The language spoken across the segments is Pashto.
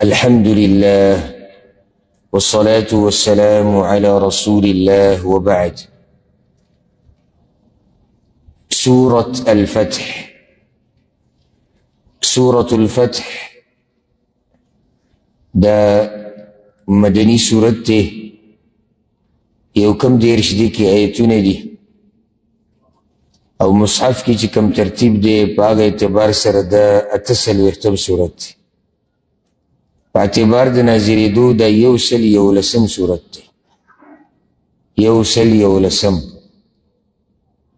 الحمد لله والصلاة والسلام على رسول الله وبعد. سورة الفتح. سورة الفتح دا مدني سورته یو کم دیرش دی کی آیتونه دی او مصحف کی چی کم ترتیب دی پا آگا اعتبار سر دا اتسل ویختم سورت دی پا اعتبار دا نازری دو دا یو سل یو لسم سورت دی یو سل یو لسم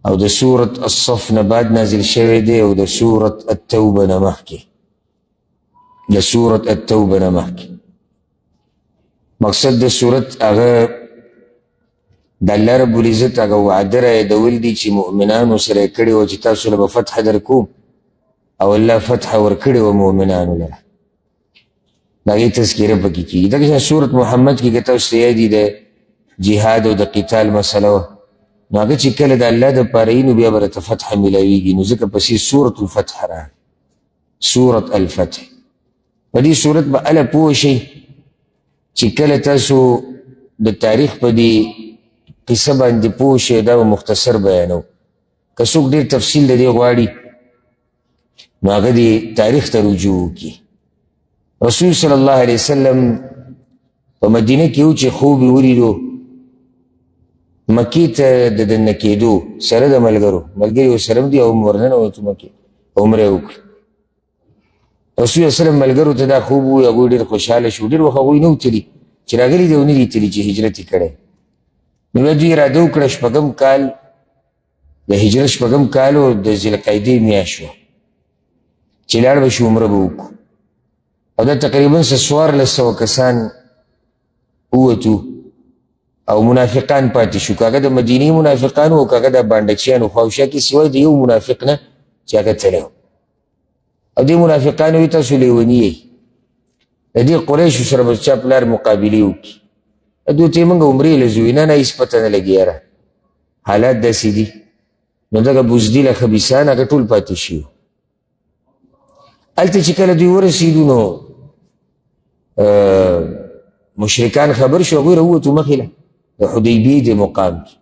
او دا سورة الصف نباد نازل شوه دی او دا سورة التوبة نمحکی دا سورة التوبة نمحکی مقصد دا سورت اغا دا اللہ رب العزت اگا وعده را دول دی چی مؤمنانو سر کڑی و چی تاسو لبا فتح در کوم او اللہ فتح ور کڑی و مؤمنانو لرا داگی تذکیره پکی کی دا سورت محمد کی کتا استیادی دا جہاد و دا قتال مسئلہ و ناگا چی کل دا اللہ دا پارینو بیا برات فتح ملاویگی نو ذکر پسی سورت الفتح را سورت الفتح و دی سورت با علا پوشی چی کل تاسو دا تاریخ پا دی قصه باندې پوه دا به مختصر بیانو که څوک ډېر تفصیل د دې غواړي نو هغه دې تاریخ ته رجوع وکړي. رسول صلی الله علیه وسلم په مدینه کې و چې خوب یې ولیدو مکې ته د دننه کېدو سره د ملګري ورسره هم دي او ورننوتو مکې عمره یې وکړه. رسول صلی الله علیه وسلم ملګرو ته دا خوب ووایي هغوی ډېر خوشحاله شو. ډېر وخت هغوی نه و تلي چې راغلي دي او نه دي تلي چې هجرت یې کړی. نو دوی اراده وکړه شپږم کال د هجرت شپږم کال او د ذوالقعدې میاشت وه چې لاړ به شو عمره به وکړو او دا تقریبا څوارلس سوه کسان ووتو او منافقان پاتې شو که هغه د مدینې منافقان و که هغه د بانډچیانو خواوشا کې سوای د یو منافق نه چې هغه تلی و او دې منافقانو وایي تاسو لیوني یئ د دې قریشو سره به چا پلار مقابلې وکړي ادو ته موږ عمرې لزو نه نه هیڅ پته نه لګي یاره حالات داسې دي نو دغه بزدله خبیثان هغه ټول پاتې شي. هلته چې کله دوی ورسېدو نو مشرکان خبر شو هغوی راووتو مخې له د حدیبیې د مقام کې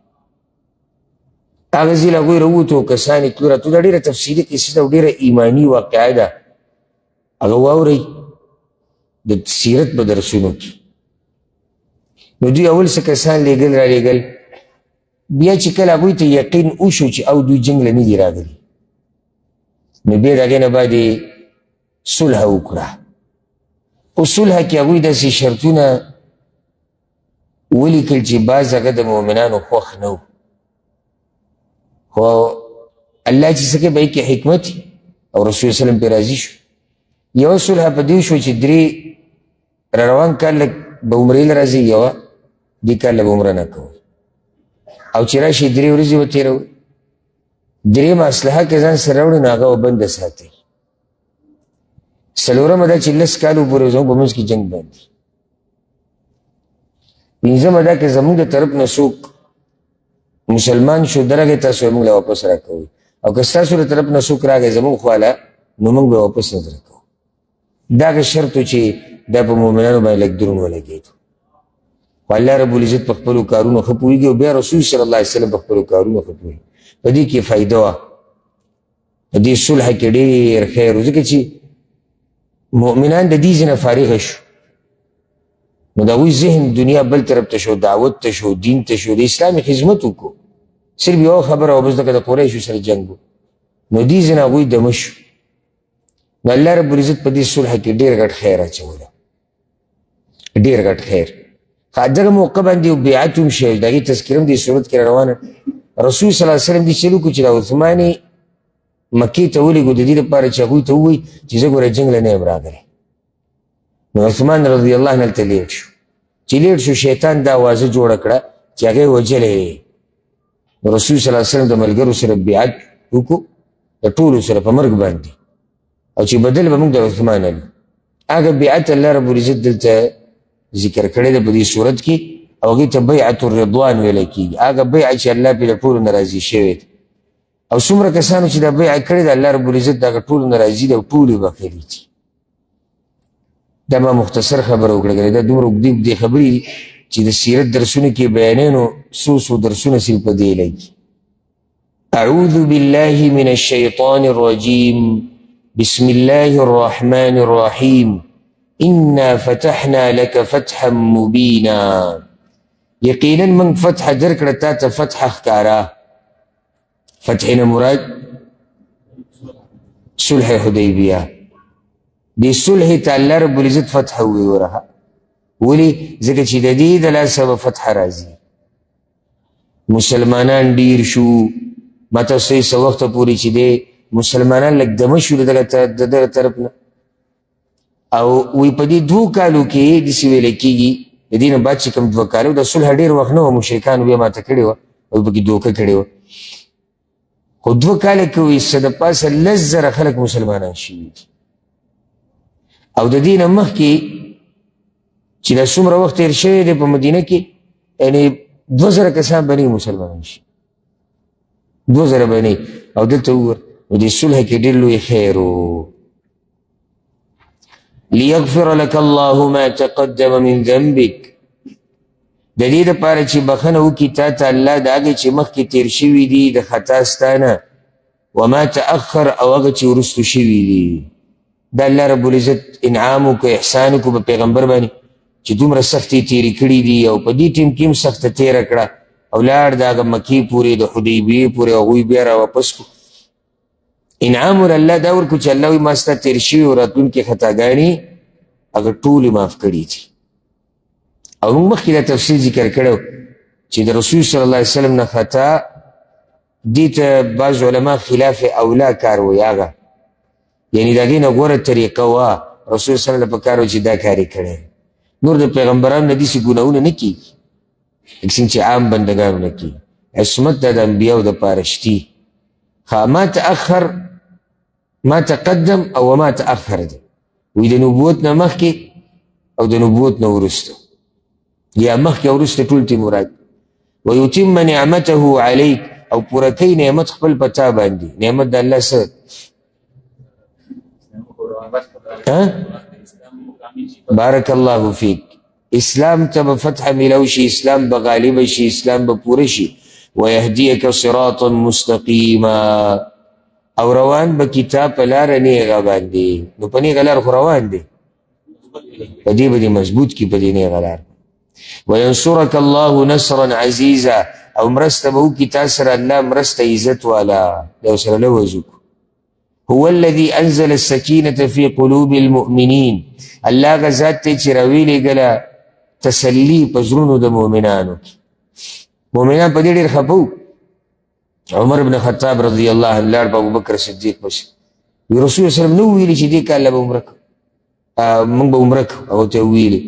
هغه ځای له هغوی راووتو کسان یې تلو راتلو دا ډېره تفصیلي قصه ده او ډېره ایماني واقعه ده هغه واورئ د سیرت په درسونو کې. نو دوی اول څه کسان لیږل را لیږل بیا چې کله هغوی ته یقین وشو چې او دوی جنګ له نه دي راغلي نو بیا د هغې نه بعد یې صلح وکړه. په صلح کې هغوی داسې شرطونه ولیکل چې بعض هغه د مؤمنانو خوښ نه و خو الله چې څه کوي به یې کې حکمت او رسول وسلم پرې راضي شو. یوه صلح په دې شو چې درې را روان کال به عمرې له راځي یوه دې کال له به عمره نه کوئ او چې راشي درې ورځې به تېروئ درېیمه اسلحه که ځان سره راوړئ نو هغه به بنده ساتئ. څلورمه دا چې لس کالو پورې زموږ په منځ کې جنګ باندې. پنځمه دا که زموږ د طرف نه څوک مسلمان شو درغې تاسو موږ له واپس راکوئ او که ستاسو د طرف نه څوک راغی زموږ خواله نو موږ به واپس نه درکوو. دا هغه شرط و چې دا په مؤمنانو باندې لږ درون ولګېدو خو الله رب العزت په خپلو کارونو ښه پوهېږي او بیا رسول صلی الله علیه وسلم په خپلو کارونو ښه پوهېږي. په دې کې فایده وه په دې صلح کې ډېر خیر و ځکه چې مؤمنان د دې ځای نه فارغه شو نو د هغوی ذهن دنیا بل طرف ته شو دعوت ته شو دین ته شو د اسلامي خدمت وکړو صرف یوه خبره او بس دغه د قریشو سره جنګ و نو دې ځای نه هغوی دمه شو نو الله رب العزت په دې صلح کې ډېر غټ خیر اچولی ډېر غټ خیر. دغه موقع باندې یو بیعت هم شوی د هغې تذکره هم دې صورت کې را روانه. رسول صلی الله علیه وسلم دې چل وکړو چې د عثمان یې مکې ته ولېږو د دې لپاره چې هغوی ته ووایي چې زه ګوره جنګ له نه یم راغلی. نو عثمان رضی الله عنه هلته لیډ شو چې لیډ شو شیطان دا اوازه جوړه کړه چې هغه یې وجلی. رسول صلی الله علیه وسلم د ملګرو سره بیعت وکړو د ټولو سره په مرګ باندې او چې بدل به موږ د عثمان علي هغه بیعت الله رب العزت دلته ذکر کړی ده په دې صورت کې او هغې ته بیعت الرضوان ویلی کېږي. هغه بیعت چې الله پرې له ټولو نه راضي شوی دی او څومره کسانو چې دا بیعت کړی ده الله رب العزت د هغه ټولو نه راضي دی او ټول یې بخښلي دي دا ما مختصر خبره وکړه دا دومره اوږدې خبرې دي چې د سیرت درسونه کې بیانې نو څو درسونه صرف په دې لګي. أعوذ بالله من الشيطان الرجيم بسم الله الرحمن الرحيم إنا فتحنا لك فتحا مبينا يقينا من فتح درکړه تا ته فتح ښکارا. فتحنا مراد صلح حدیبیه. دې صلح ته الله رب العزت فتح وویورها. ولې؟ ځکه چې د دې د لاسه به فتح راځي. مسلمانان ډیر شو. ما تاسو یې څه وخته پورې چې دی مسلمانان لږ دمه شو د دغه طرف نه، او وی په دې 2 کالو کې داسې ویلی کېږي د دې نه بعد چې کوم 2 کالو د صلح ډېر وخت نه وه، مشرکانو بیا ماته کړې وه او پکې دوکه کړې وه، خو 2 کاله کې وایي څه د پاسه 10,000 خلک مسلمانان شوي دي. او د دې نه مخکې چې دا څومره وخت تېر شوی دی په مدینه کې، یعنې 2,000 کسان به نه مسلمانان شي، 2,000 به نه. او دلته وګوره نو دې صلح کې ډېر لوی خیر و. ليغفر لك الله ما تقدم من ذنبك، د دې دپاره چې بخښنه وکړي تا ته الله د هغې چې مخکې تېر شوي دي د خطا ستا نه، وما تأخر او هغه چې وروستو شوي دي. دا الله رب العزت انعام وکړو احسان وکړو په پیغمبر باندې چې دومره سختې تېرې کړي دي، او په دې ټیم کې هم سخته تېره کړه او لاړ د هغه مکې پورې د حدیبیې پورې هغوی بیا را واپس کړو. انعام ور الله دا ورکړو چې الله وایي ما ستا تېر شوي او راتلونکې خطاګانې هغه ټولې معاف کړي دي. او موږ مخکې دا تفصیل ذکر کړی چې د رسول صلی الله علیه وسلم نه خطا دې ته بعض علما خلاف اولا کار وایي، هغه یعنې د هغې نه غوره طریقه وه رسول صلی الله علیه وسلم په کار و چې دا کار یې کړی. نور د پیغمبرانو نه داسې ګناهونه نه کېږي لکه څنګه چې عام بندګانو نه کېږي. عصمت دا د انبیاو دپاره شتي. ما تأخر ما تقدم او ما تأخر دی، وی د نبوت نه مخکې او د نبوت نه وروسته، یا مخکې او وروسته ټول تی مراد. ویتم نعمته علیک، او پوره کوي نعمت خپل په تا باندې. نعمت د الله څه؟ بارک الله فیک. اسلام ته به فتح میلاو شي، اسلام به غالب شي، اسلام به پوره شي. ویهدیک صراطا مستقیما، او روان به کتاب په لاره نیغه باندې. نو په نیغه لار خو روان دی، په دې به دې مضبوط کي په دې نیغه لار. وینصرک الله نصرا عزیزا، او مرسته به وکړي تا سره الله مرسته عزت والا. دا ورسره لوز وکړو. هو الذي انزل السکینة فی قلوب المؤمنین، الله هغه ذات دی چې راویلېږله تسلي په زړونو د مؤمنانو کې. مؤمنان په دې ډېر خفه وو. عمر بن خطاب رضی الله عنه لاړ په ابوبکر صدیق پسې، رسول صلی الله علیه وسلم نو ویلي چې دې کال به عمره کوو، موږ به عمره کوو. هغه ته ویلي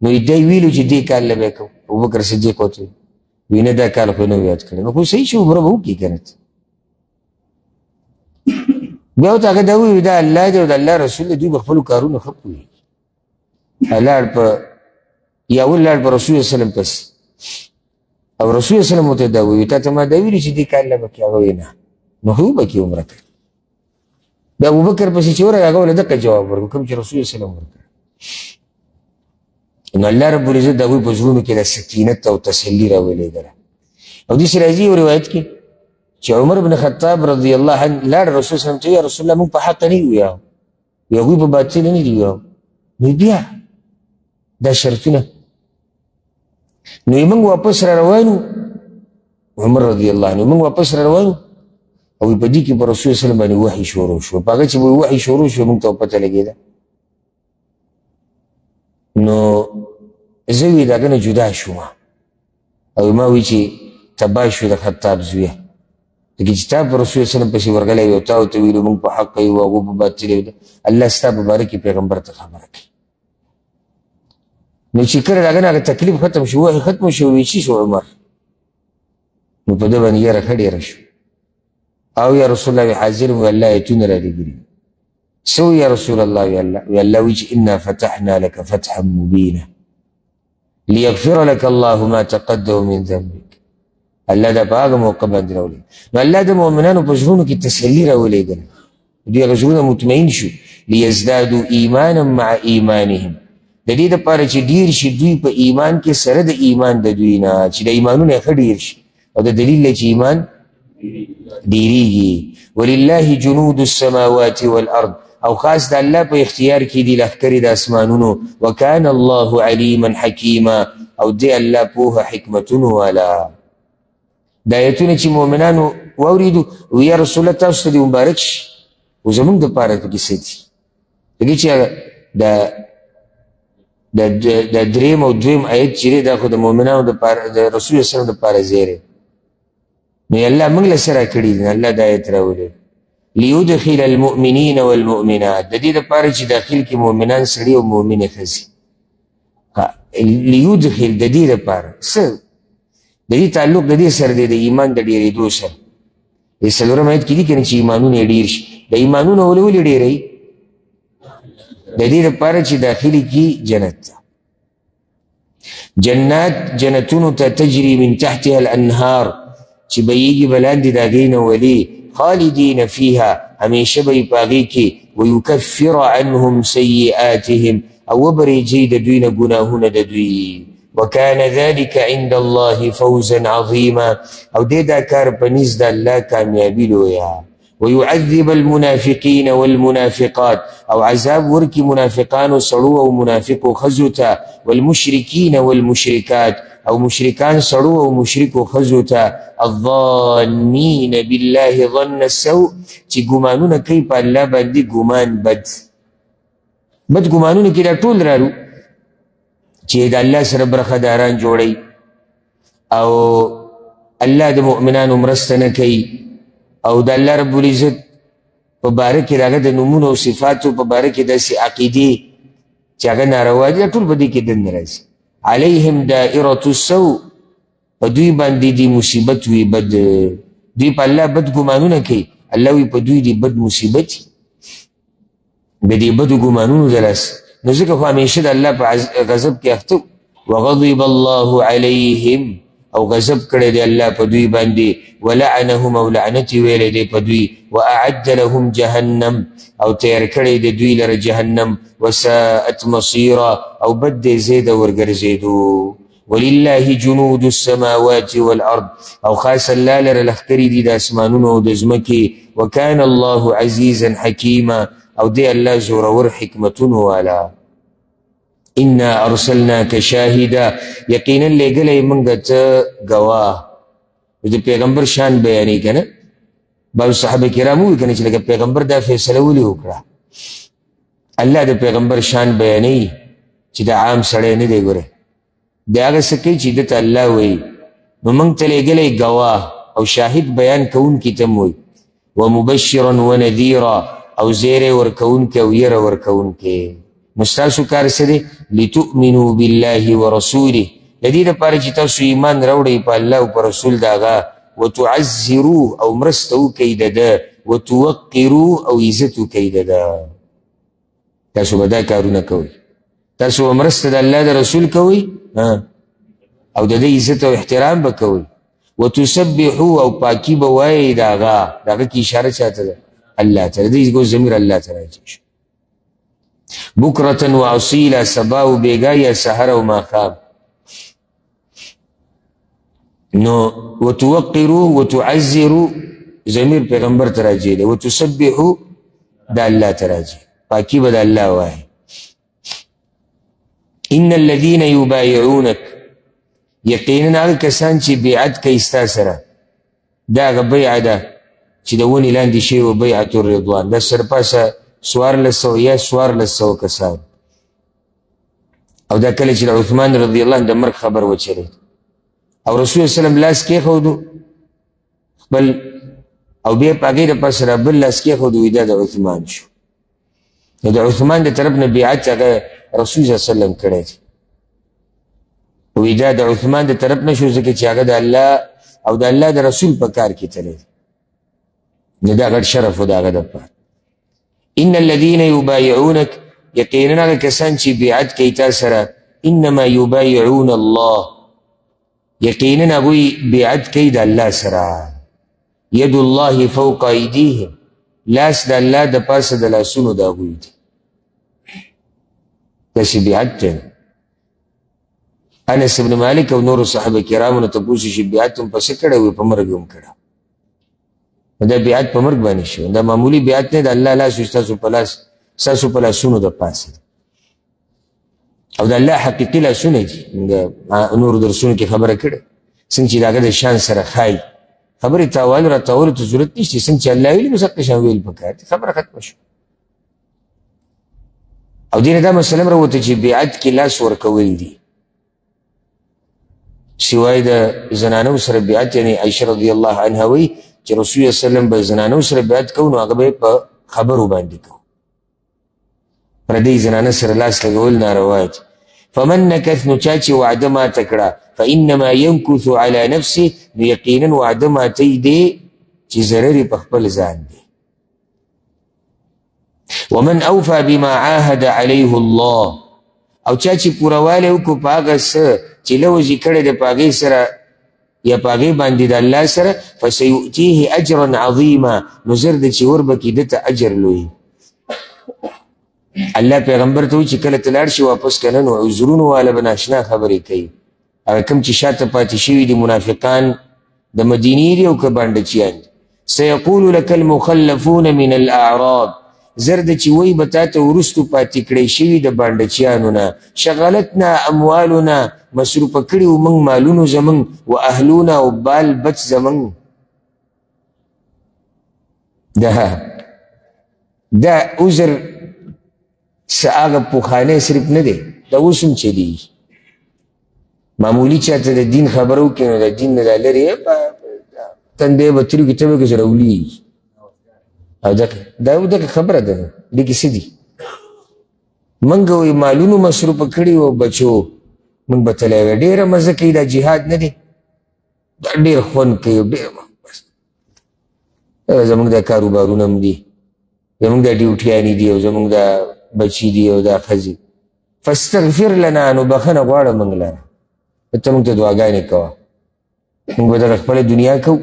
نو دی ویلو چې دې کال به کوو. ابوبکر صدیق ورته وی نه دا کال خو نه یاد کړی. نو خو صحیح شو عمره به وکړي که نه. بیا ورته هغه دا وویل دا الله دی او د الله رسول دی، دوی به خپلو کارونو ښه پوهېږي. لاړ په یا لاړ په رسول صلی الله علیه وسلم پسې، او رسول صلی الله علیه وسلم ورته دا وویل تا ته ما دا ویلي چې دې کال نه به کړې. هغه وایي نه، نو خو به کړي عمره کوي. د ابوبکر پسې چې ورغی هغه ولې دقه جواب ورکړو کوم چې رسول صلی الله علیه وسلم ورکړ. نو الله رب العزت د هغوی په زړونو کې د سکینت او تسلي راولېږله. او داسې راځي یو روایت کې چې عمر بن خطاب رضی الله عنه لاړ رسول صلی الله علیه وسلم ته، یا رسول الله موږ په حق نه یو ویاو، هغوی په باطل نه دي ویاو. نو بیا دا شرطونه، نو موږ واپس را روانو. عمر رضی الله عنه موږ واپس را روانو، او په دې کې په رسول صلی الله علیه وسلم باندې وحی شروع شو. په هغه چې وحی شروع شو موږ ته پته لګېده. نو زه وی د هغه نه جدا شوم، او ما وی چې تباه شو د خطاب زویه، لکه چې تا په رسول صلی الله علیه وسلم پسې ورغلی وي او تا ورته ویلو موږ په حق یو هغوی په باطل یو. الله ستا په باره کې پیغمبر ته خبره کوي. نو چې کله د هغه نه هغه تکلیف ختم شو، وحی ختم شو، وی چې شو عمر، نو په ده باندې یاره ښه ډېره شو. او یا رسول الله حاضر وی الله ایتونه رالیږلي. څه یا رسول الله؟ وی الله وی چې انا فتحنا لك فتحا مبینا لیغفر لك الله ما تقدم من ذنبك. الله دا په هغه موقع باندې راولېږي. نو الله د مؤمنانو په زړونو کې تسلي راولېږله. دوی هغه زړونه مطمئن شو لیزدادو ایمانا مع ایمانهم د دې دپاره چې ډیر شي دوی په ایمان کې سره د ایمان د دوی نه چې د ایمانونه ښه ډیر شي او د دلیل دی چې ایمان ډیریږي ولله جنود السماوات والارض او خاص د الله په اختیار کې دي لښکرې د اسمانونو وکان الله علیما حکیما او دی الله پوهه حکمتونو والا دا آیتونه چې مؤمنانو واورېدو یا رسول الله تاسو ته دې مبارک شي خو زموږ دپاره پکې څه دي دګې چې د دریم او دویم آیت چې دی دا خو د مؤمنانو دپاره د رسول الله وسلم دپاره زیری نو الله موږ له سره کړي دي الله دا آیت راولي لیدخل المؤمنین والمؤمنات د دې دپاره چې داخل کې مؤمنان سړي او مؤمنې ښځې لیدخل د دې دپاره څه د دې تعلق د دې سره دی د ایمان د ډېرېدو سره د څلورم آیت کې دي که نه چې ایمانونه یې ډېر شي د ایمانونه ولې ډېروي د دې دپاره چې داخلي کي جنت ته جنات جنتونو ته تجري من تحتها الانهار چې بهیږي به لاندې د هغې نه ولي خالدین فیها همیشه به یې په هغې کې ویکفر عنهم سیئاتهم او وبرېږي د دوی نه ګناهونه د دوی وکان ذلك عند الله فوزا عظیما او دې دا کار په نزد الله کامیابي لویه ويعذب المنافقين والمنافقات او عذاب ورکی منافقانو سړو او منافقو ښځو ته والمشرکین والمشرکات او مشرکان سړو او مشرکو ښځو ته الظانین بالله ظن السوء چې ګمانونه کوي په الله باندې ګمان بد ګمانونه کې دا ټول رالو چې د الله سره برخداران جوړوي او الله د مؤمنانو مرسته نه کوي او د الله رب العزت په باره کې د هغه د نومونو او صفاتو په باره کې داسې عقیدې چې هغه ناروا دي ټول په دې کې دننه راځي علیهم دائرة السوء په دوی باندې دي مصیبت وي بد دوی په الله بد ګمانونه کوي الله وي په دوی دي بد مصیبت د دې بدو ګمانونو د لاسه نو ځکه خو همیشه د الله په غضب کې اخته وغضب الله علیهم او غضب کړی دی الله په دوی باندې ولعنهم او لعنت یې ویلی دی په دوی واعد لهم جهنم او تیار کړی دی دوی لره جهنم وساءت مصیرا او بد دی ځای د ورګرځېدو ولله جنود السماوات والارض او خاص الله لره لښکرې دي د اسمانونو او د ځمکې وکان الله عزیزا حکیما او دی الله زورور حکمتونو والا انا ارسلناک شاهدا یقینا لېږلی موږ درته ګواه د پیغمبر شان بیانې که نه بعضو صحابه کرام ووایي که نه چې لکه پیغمبر دا فیصله ولې وکړه الله د پیغمبر شان بیانوي چې د عام سړی نه دی ګوره د هغه څه کوي چې ده ته الله وایي نو موږ ته لېږلی ګواه او شاهد بیان کوونکي ته م وایي ومبشرا ونذیرا او زیری ورکوونکی او یره ورکوونکی نو ستاسو کار څه دی لتؤمنوا بالله ورسوله د دې دپاره چې تاسو ایمان راوړئ په الله او په رسول د هغه وتعزروه او مرسته وکئ د ده وتوقروه او عزت وکئ د ده تاسو به دا کارونه کوئ تاسو به مرسته د الله د رسول کوئ او د ده عزت او احترام به کوئ وتسبحوه او پاکي به وایئ د هغه کې اشاره چاته ده الله ته د دې ضمیر الله ته راځي بکرة و اصیلا سبا و بیگا یا سحر و ماخام نو و توقرو و تعزرو ضمیر پیغمبر تراجی ده و تسبحو دا اللہ تراجی پاکی با دا اللہ وائی ان الذین یبایعونک یقینا آگا کسان چی بیعت کا استاسرا دا آگا بیع دا چی دا ونی لاندی شی و بیعت الرضوان دا سرپاسا سوار لسو یا سوار لسو کسان او دا کله چې عثمان رضی الله عنه د مرګ خبر وچلید او رسول الله سلام لاس کېښودو خپل او بیا په هغې دپاسه را بل لاس کېښودو دا د عثمان شو نو د عثمان د طرف نه بیعت هغه رسول الله سلم کړی دی وی دا د عثمان د طرف نه شو ځکه چې هغه د الله او د الله د رسول په کار کې تللی نو دا غټ شرف و د هغه دپاره ان الذين يبايعونك يقينا كسان چی بیعت کی تا سرا انما يبايعون الله یقینا ابوی بیعت کی دا اللہ سرا ید الله فوق ایدیهم لاس دا اللہ دا پاس دا لاسونو دا ابوی دی داسې بیعت ته انس ابن مالک او نورو صحابه کرامو نه تپوس شي بیعت هم پسې کړی وي په مرګ هم کړی دا بیعت په مرګ باندې شو دا معمولی بیعت نه د الله لاس ستاسو په لاس ستاسو په لاسونو د پاسه او د الله حقیقي لاسونه دي د نورو درسونو کې خبره کړې څنګه چې د هغه د شان سره ښایي خبرې تاوال راتاولو ته ضرورت نشته څنګه چې الله ویلي بس هغه شان ویل پکار دي خبره ختمه شوه او دې نه دا مسله هم راوته چې بیعت کې لاس ورکول دي سوای د زنانو سره بیعت یعنی عایشه رضی الله عنها وی چې رسول الله صلی الله علیه وسلم به زنانو سره بیعت کوو نو هغه به په خبرو باندې کوو پردی زنانه سره لاس لګول ناروا دي فمن نکث نو چا چې وعده ماته کړه فانما ينکث على نفسه نو یقینا وعده ماتې دی چې ضرر یې په خپل ځان دی ومن اوفى بما عاهد عليه الله او چا چې پوروالی وکړو په هغه څه چې لوزي کړی دی په هغې سره یا په هغې باندې د الله سره فسیؤتیه اجرا عظیما نو زر دی چې وربکي ده ته اجر لوی الله پیغمبر ته وایي چې کله ته لاړ شي واپس که نه نو عذرونو والا به ناشنا خبرې کوي هغه کوم چې شاته پاتې شوي دي منافقان د مدینې دي او که بانډچیان دي سیقول لك المخلفون من الاعراب زر د چې وایي به تا ته وروستو پاتې کړی شوي د بانډچیانو نه شغلتنا اموالنا مصروفه کړي و موږ مالونو زموږ و اهلونا او بال بچ زموږ دا عذر څه هغه پخوانی صرف نه دی دا اوس هم چلیږي معمولي چاته د دین خبره وکړي نو د دین نه دا لرې تندی به تریو کې ته به که راولېږي او دغه خبره ده دې کې څه دي موږ وایي مالونو مصروفه کړي و بچو موږ به تللی وی ډېره مزه کوي دا جهاد نه دی دا ډېر خوند کوي ډېر زموږ دا کاروبارونه هم دي زموږ دا ډیوټیانې دي او زموږ دا بچی دی او دا ښځې فاستغفر لنا نو بخښنه غواړه موږ لره ته موږ ته دعاګانې کوه موږ به دغه خپله دنیا کوو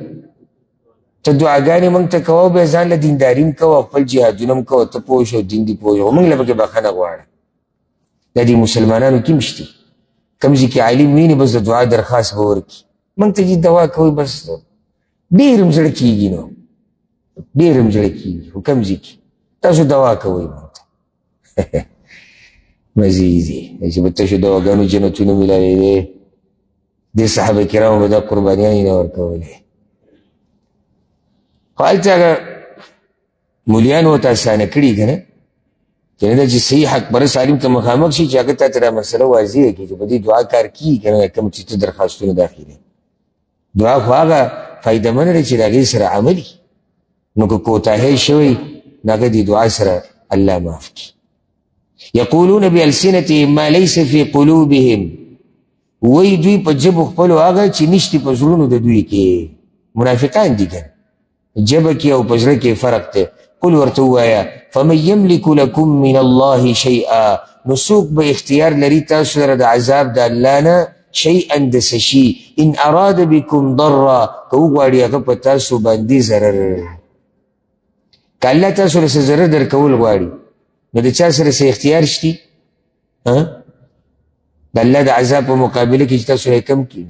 ته دعاګانې موږ ته کوه بیا ځان له دینداري هم کوه خپل جهادونه هم کوه ته پوه شو دین دي پوه شو خو موږ له پکې بخښنه غواړه دا دې مسلمانانو کې هم شته کوم ځای کې عالم ویني بس د دعا درخواست به ورکړي موږ ته چې دوا کوئ بس ډېر هم زړه کېږي نو ډېر هم زړه کېږي خو کوم ځای کې تاسو دوا کوئ موږ ته مزیدي چې به تشو دواګانو جنتونه میلاوي دی دې صحابه کرامو به دا قربانیانې نه ورکولې خو هلته هغه مولیانو ورته اسانه کړي که نه چې نه ده چې صحیح حق پرست عالم ته مخامخ شي چې هغه تا ته دا مسله واضحه کړي چې په دې دعا کار کېږي که نه کوم چې ته درخواستونه داخلي دعا خو هغه فایدهمنه دی چې د هغې سره عملي نو که کوتاهی شوی نو هغه دې دعا سره الله معاف کړي یقولون بألسنتهم ما لیس فی قلوبهم وی دوی په جبو خپلو هغه چې نشتي په زړونو د دوی کې منافقان دي که جبه کې او په زړه کې فرق دی قل ورته ووایه فمن یملک لکم من الله شیئا نو څوک به اختیار لري تاسو سره د عذاب د الله نه شیئا د څه شي ان اراد بکم ضرا که وغواړي هغه په تاسو باندې ضرر که الله تاسو له څه ضرر درکول غواړي نو د چا سره څه اختیار شتي د الله د عذاب په مقابله کې چې تاسو یې کم کړي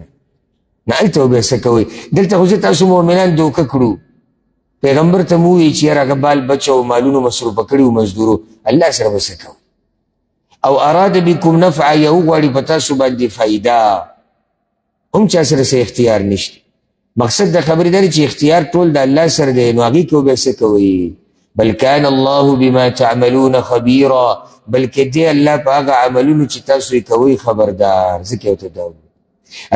نه هلته به څه کوئ دلته خو زه تاسو مؤمنان دوکه کړو پیغمبر ته مو ووایي چې یاره هغه بال بچه او مالونو مصروفه کړي و مزدورو الله سره به څه کوئ او اراد بکم نفعه یا وغواړي په تاسو باندې فایده هم چا سره څه اختیار نشته مقصد د خبرې دا دی چې اختیار ټول د الله سره دی نو هغې کې به څه کوئ بل كان الله بما تعملون خبيرا بلکې دی الله په هغه عملونو چې تاسو یې کوئ خبردار ځکه ورته دا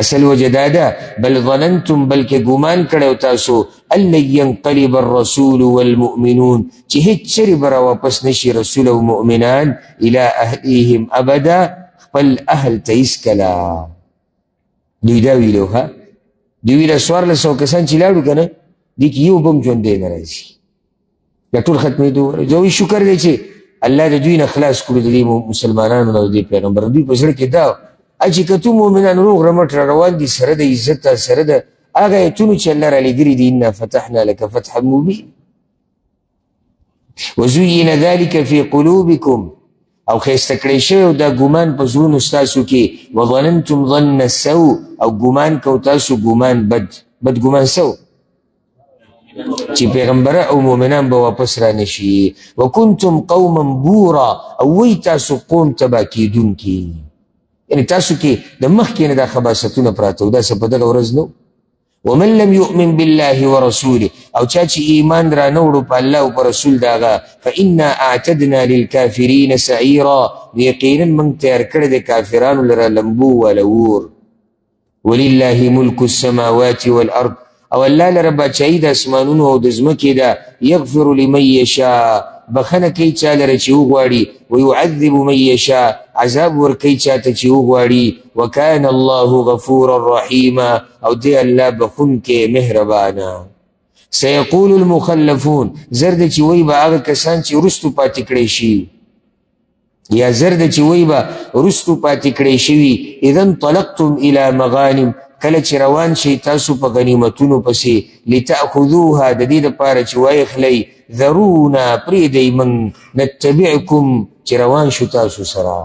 اصل وجه دا ده بل ظننتم بلکې ګمان کړی تاسو ان لن ينقلب الرسول والمؤمنون چې هیڅ چرې به راواپس نشي رسول او مؤمنان الى اهلیهم ابدا خپل اهل ته هېڅکله دوی دا ویلو ښه دوی ویله 1400 کسان چې لاړو که نه دې کې یو به هم ژوندی نه راځي دا ټول ختمېدو زه شکر دی چې الله د دوی نه خلاص کړو د دې مسلمانانو او د دې پیغمبر دوی په زړه کې دا چې که تو مؤمنان روغ رمټ را روان دي سره د عزت سره د هغه ایتونو چې الله رالیږلي دي انا فتحنا لك فتحا مبین وزین ذلك في قلوبكم او خیسته کړی شوی او دا ګمان په زړونو ستاسو کې وظننتم ظن السوء او ګمان کو تاسو ګمان بد ګمان سو چې پیغمبره او مؤمنان به واپس را نشي وکنتم قوما بورا او وی تاسو قوم تبا کیدونکي یعنی تاسو کې د مخکې نه دا خباستونه پراته و داسې په دغه ورځ نو ومن لم يؤمن بالله ورسوله او چا چې ایمان را نه وړو په الله او په رسول د هغه فانا اعتدنا للکافرین سعیرا یقینا موږ تیار کړی د کافرانو لره لمبو والا اور ولله ملک السماوات والارض او الله لره بادشاهي د اسمانونو او د ځمکې ده یغفر لمن یشاء بخنه کوي چا لره چې وغواړي ویعذب من یشاء عذاب ورکوي چاته چې وغواړي وکان الله غفورا رحیما او دی الله بخونکی مهربانا سیقول المخلفون زرد چې وی به هغه کسان چې وروستو پاتې کړی شي یا زرد چې وی به وروستو پاتې کړی شوي اذا انطلقتم الى مغانم کله چې روان شئ تاسو په غنیمتونو پسې لتأخذوها د دې دپاره چې وایخلی ذرونا پرېږدئ موږ نتبعکم چې روان شو تاسو سره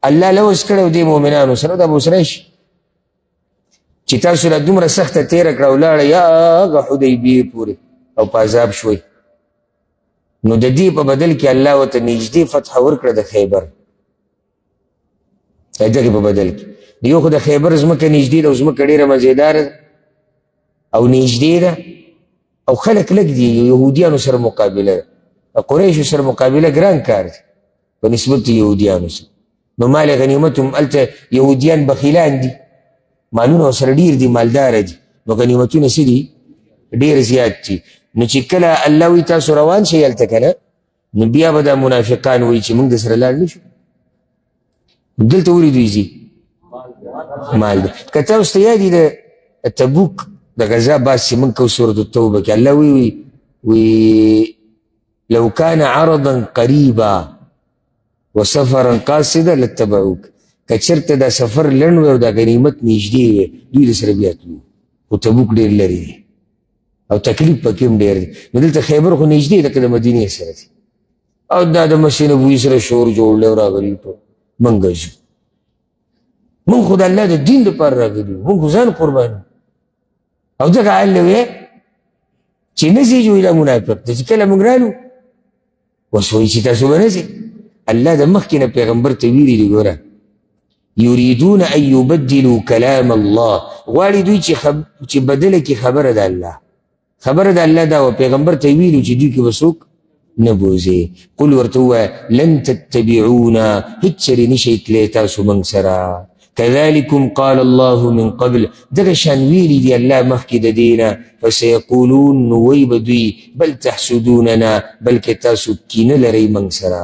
الله لوز کړی دې مؤمنانو سره دا به اوس راشي چې تاسو له دومره سخته تېره کړه ولاړه یا هغه حدیبیې پورې او په عذاب شوئ نو د دې په بدل کې الله ورته نږدې فتح ورکړه د خیبر د دغې په بدل کې یو خو د خیبر ځمکه نږدې ده او ځمکه ډېره مزېداره ده او نږدې ده او خلک لږ دي یهودیانو سره مقابله ده د قریشو سره مقابله ګران کار دی په نسبت د یهودیانو سره نو مال غنیمت هم هلته یهودیان بخیلان دي مالونه ورسره ډېر دي مالداره دي نو غنیمتونه څه دي ډېر زیات دي نو چې کله الله وایي تاسو روان شئ هلته که نه نو بیا به دا منافقان وایي چې موږ د سره لاړ نه شو دلته ولې دوی ځي مال ده که تاسو ته یاد د تبوک د غزا بحث چې موږ کوو سورة التوبه کې الله وی لو كان عرضا قریبا وسفرا قاصدا لاتبعوک که چېرته دا سفر لنډ وی او دا غنیمت نږدې وی دوی د سره بیا تلو خو تبوک ډېر لرې دی او تکلیف پکې هم ډېر دی نو دلته خیبر خو نږدې ده که د مدینې سره دی او دا د مسجد نبوي سره شور جوړلی او راغلي په موږ ځو موږ خو د الله د دین دپاره راغلي موږ خو ځان قربانو او ځکه حال وی چې نه ځي جو دا منافق دی چې کله موږ رالو اوس وایي چې تاسو به نه ځئ الله د مخکې نه پیغمبر ته ویلي دي ګوره یریدون ان یبدلوا کلام الله غواړي دوی چې بدله کړي خبره د الله خبره د الله دا و پیغمبر ته ویلي چې دوی کې به څوک نه بوځي قل ورته ووایه لن تتبعونا هېڅ چرې نشئ تللی تاسو موږ سره كذلكم قال الله من قبل دغه شان ویلي دي الله مخکې د دې نه فسیقولون نو وی به دوی بل تحسدوننا بلکې تاسو کینه لرئ موږ سره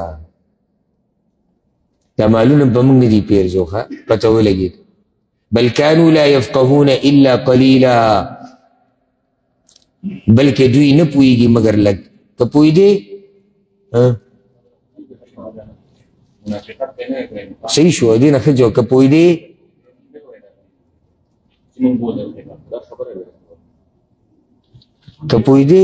دا مالونه به موږ نه دي پیرزو ښه پته ولګېد بل كانوا لا يفقهون الا قليلا بلکې دوی نه پوهېږي مګر لږ که پوهېدې صحیح شو دې نه ښه جواب که پوهېدې که پوهېدې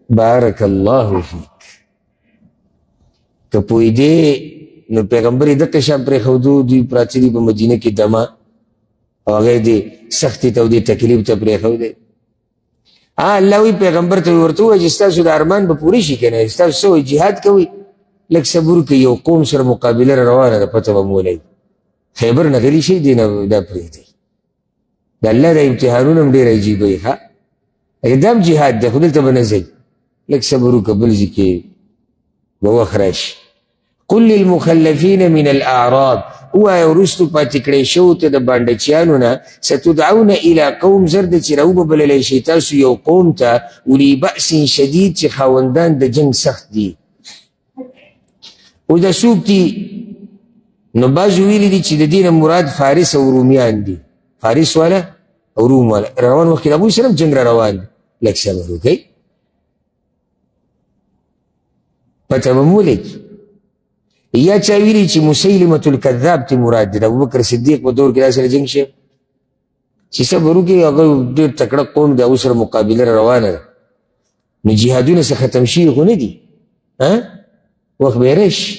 بارک الله فیک که پوهېدې نو پیغمبر یې دقه شان پرېښودو دوی پراته دي په مدینه کې دمه او هغه دې سختې ته او دې تکلیف ته پرېښودی الله وی پیغمبر ته ورته ووایه چې ستاسو د ارمان به پوره شي که نه ستاسو څه وایي جهاد کوئ لږ صبر کوئ یو قوم سره مقابله را روانه ده پته به مو ولګي خیبر نه غلي شئ دې نه دا پرېږدئ د الله د امتحانونه هم ډېر عجیبه وي ښه دا هم جهاد دی خو دلته به نه ځئ لږ صبر وکړه بل ځای کې به وخت راشي قل للمخلفین من الاعراب ووایه وروستو پاتې کړی شوو ته د بانډچیانو نه ستدعون الى قوم زر ده چې راوبللی شئ تاسو یو قوم ته اولي بأس شدید چې خاوندان د جنګ سخت دي اوس دا څوک دي نو بعضو ویلي دي چې د دې نه مراد فارس او رومیان دي فارس والا او روم والا روان وخت کې د هغوی سره هم جنګ را روان دی لږ صبر وکئ پته به مو ولګي یا چا ویلي چې مسیلمة الکذاب تی مراد دی د ابوبکر صدیق په دور کې دا سره جنګ شي چې صبر وکړي هغه ډېر تکړه قوم دی او سره مقابله روانه ده نو جهادونه څه ختم شوي خو نه دي وخت به یې راشي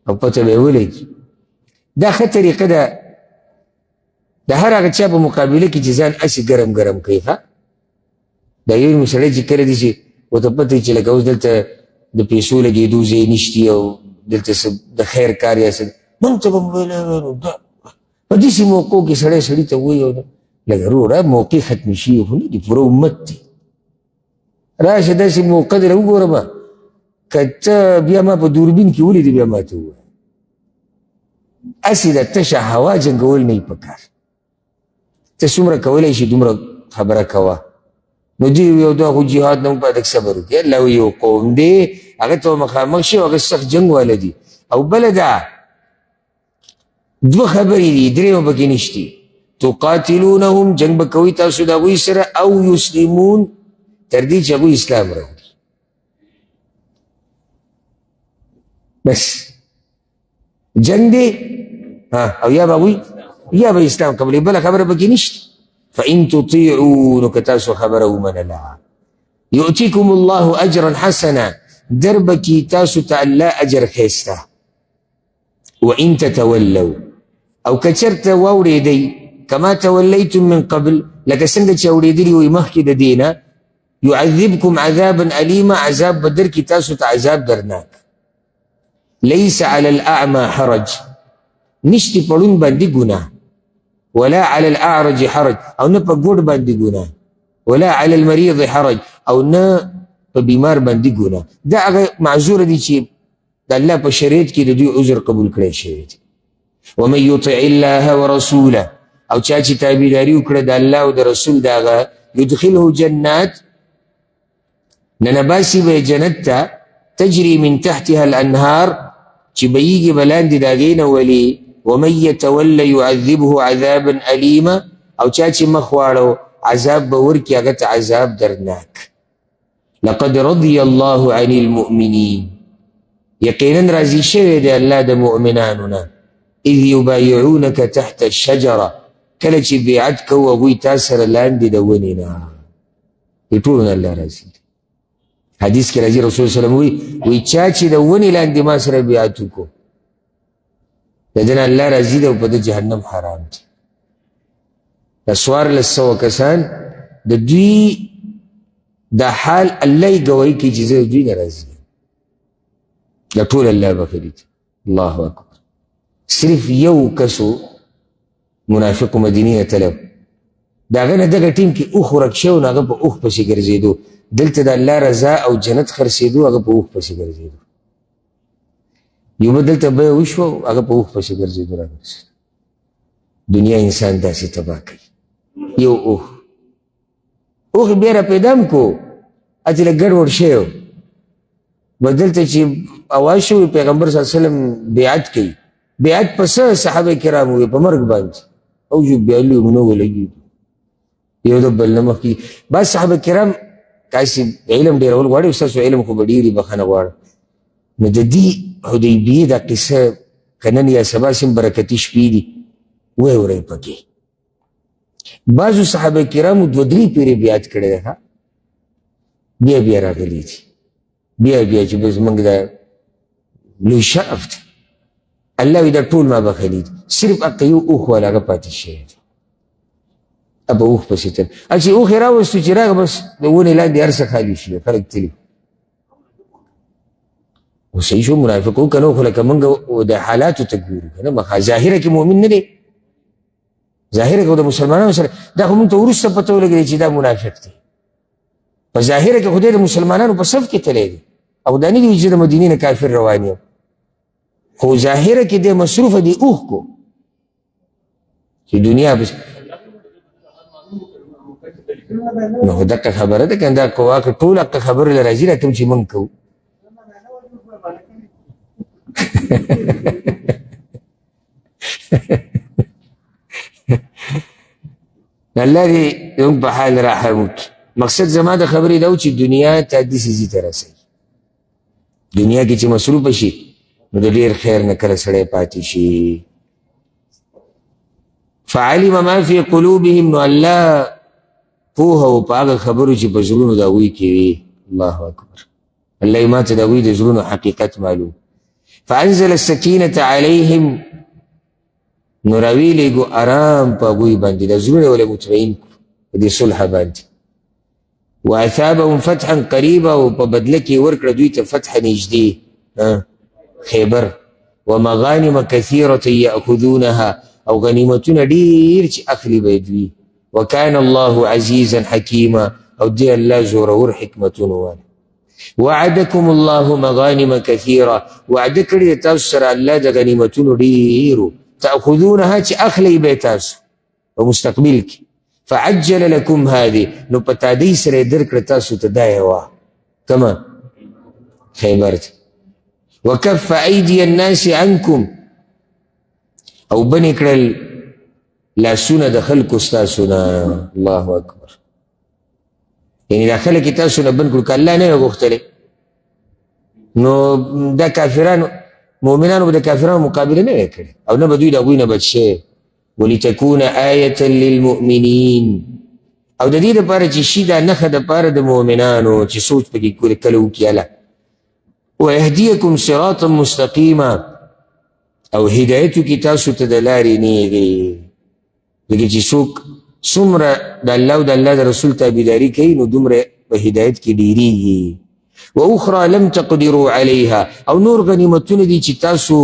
او پته به یې ولګي دا ښه طریقه ده د هر هغه چا په مقابله کې چې ځان هسې ګرم ګرم کوي دا یو سړی چې کله دي چې ورته پته چې لکه اوس دلته د پیسو لګېدو ځای نشتي او دلته د خیر کار یا څه موږ ته به مو ویلی په داسې موقعو کې سړی سړي ته وایي لکه وروره موقع ختمې شوي خو نه دي پوره امت دی راشه داسې موقع در وګورم که ته بیا ما په دوربین کې ولیدې بیا ما ته ووایه هسې د تشه هوا جنګول نه یې پکار ته څومره کولی شي دومره خبره کوه نو دوی یو دا خو جهاد نه باید لږ صبر وکړي الله یو قوم دی هغه ته مخامخ شي او هغه سخت جنګ واله دي او بله ده دوه خبرې دي درېیمه پکې نشتي تقاتلونهم جنګ به کوئ تاسو د هغوی سره او یسلمون تر دې چې هغوی اسلام راوړي بس جنګ دی او یا به هغوی یا به اسلام قبلوي بله خبره پکې نشته فإن تطيعوا نكتاسو خبره ومنلا يؤتيكم الله أجرا حسنا دربكي تاسو تعالى أجر خيستا وإن تتولوا أو كترت ووريدي كما توليتم من قبل لك سنجة ووريدي ويمخي دينا يعذبكم عذابا أليما عذاب بدركي تاسو تعذاب درناك ليس على الأعمى حرج نشتي پړون باندې ګناه ولا على الأعرج حرج او نه په ګوډ باندې ګناه ولا على المريض حرج او نه په بیمار باندې ګناه دا هغه معذور دي چې د الله په شریعت کې د دوی عذر قبول کړی شوی دی ومن يطع الله ورسوله او چا چې تابعداري وکړه د الله او د رسول د هغه يدخله جنات ننباسي به جنت ته تجري من تحتها الأنهار چې بهیږي به لاندې د هغې نه ولي ومن يتولى يعذبه عذابا أليما او چا چې مخ واړو عذاب به ورکي هغه ته عذاب درناک لقد رضي الله عن المؤمنين یقینا راضي شوی دی الله د مؤمنانو نه اذ يبايعونك تحت الشجره کله چې بیعت کوو هغوی تا سره لاندې د ونې نه دې ټولو نه الله راضي دی حدیث کې راځي رسول صلی الله علیه وسلم وی چا چې د ونې لاندې ما سره بیعت وکړو د دې نه الله راضي دی او په د جهنم حرام دی د 1400 کسان د دوی دا حال الله یې ګواهي کوي چې زه د دوی نه راضي یم دا ټول الله بخښلي دي الله اکبر صرف یو کسو منافق مدینې ته تللی د هغه نه دغه ټیم کې اوښ ورک شوی نو هغه په اوښ پسې ګرځېدو دلته د الله رضا او جنت خرڅېدو هغه په اوښ پسې ګرځېدو یو به دلته بیه وشوه هغه په اوښ پسې ګرځېدو راګرځېدو دنیا انسان داسې تباه کوي یو اوښ بیا را پیدا هم کو هسې لږ ګډوډ شوی به دلته چې اواز شوی پیغمبر صلی الله علیه وسلم بیعت کوي بیعت په څه صحابه کرام وي په مرګ باندې اوجو بیالي منو ولګي یو د بل نه مخکې بعض صحابه کرام کاسې علم ډېرول غواړي ستاسو علم خو به ډېرې بخښنه غواړه نو د دې حدیبیې دا قصه که نن یا سبا سیم برکتي شپې دي واورئ پکې بعضو صحابه کرامو 2-3 پیرې بیعت کړی ده بیا بیا راغلي دي بیا چې بس موږ دا لوی شرف دی الله وی دا ټول ما بخلي دي صرف هغه یو اوښ والا هغه پاتې شوی دی ابه اوښ پسې تل چې اوښ یې راوستو چې راغه بس د ونې لاندې هر څه خالي شي خلک تلي و صحیح شو منافق و که نه خو لکه موږ د حالاتو ته ګورو که نه مخا ظاهره کې مؤمن نه دی ظاهره کې د مسلمانانو سره دا خو موږ ته وروسته پته ولګېدی چې دا منافق دی په ظاهره کې خو دی د مسلمانانو په صف کې تلی دی او دا نه دي چې د مدینې نه کافر روان یم خو ظاهره کې دی مصروفه دی اوښ کو چې دنیا بس نو خو دقه خبره ده که دا که ټول حقه خبره له راځي را کوم چې موږ کوو الله دې زموږ په حال رحم وکړي مقصد زما د خبرې دا و چې دنیا ته داسې ځي ته رسوي دنیا کې چې مصروفه شي نو د ډېر خیر نه کله سړی پاتې شي فعلم ما في قلوبهم نو الله پوهه و په هغه خبرو چې په زړونو د هغوی کې وي. الله اکبر. الله یې ماته د هغوی د زړونو حقیقت معلوم. فانزل السکینة علیهم نو راویلېږو ارام په هغوی باندې د زړونه ولې مطمئن کړو په دې صلح باندې. واثابهم فتحا قریبا او په بدله کې ورکړه دوی ته فتح نږدې خیبر. ومغانم کثیرة یأخذونها او غنیمتونه ډېر چې اخلي به دوی. وكان الله عزيزا حكيما او دي الله زورور حکمتون والا. وعدكم الله مغانم كثيرة وعد کړی تاسو سره الله د غنیمتونو ډېرو تأخذونها چې اخلي به تاسو په مستقبل کې. فعجل لكم هذه نو په تادۍ سره درکړه تاسو ته دا یوه کمه خیبر ته. وکف ایدي الناس عنكم او بنې کړل لاسونه د خلکو ستاسو نه. الله اکبر. یعنې دا خلک یې تاسو نه بند کړو که الله نه وی غوښتلی نو دا کافرانو مؤمنانو به د کافرانو مقابله نه وی کړې او نه به دوی د هغوی نه بچ شوی. ولتكون آیة للمؤمنین او د دې دپاره چې شي دا نښه دپاره د مؤمنانو چې سوچ پکې کله وکړي الله. ويهديكم صراطا مستقیما او هدایت وکړي تاسو ته د لارې نیغې. لکه چې څوک څومره د الله او د الله د رسول تابعداري کوي نو دومره په هدایت کې ډېرېږي. واخرى لم تقدروا عليها او نور غنیمتونه دي چې تاسو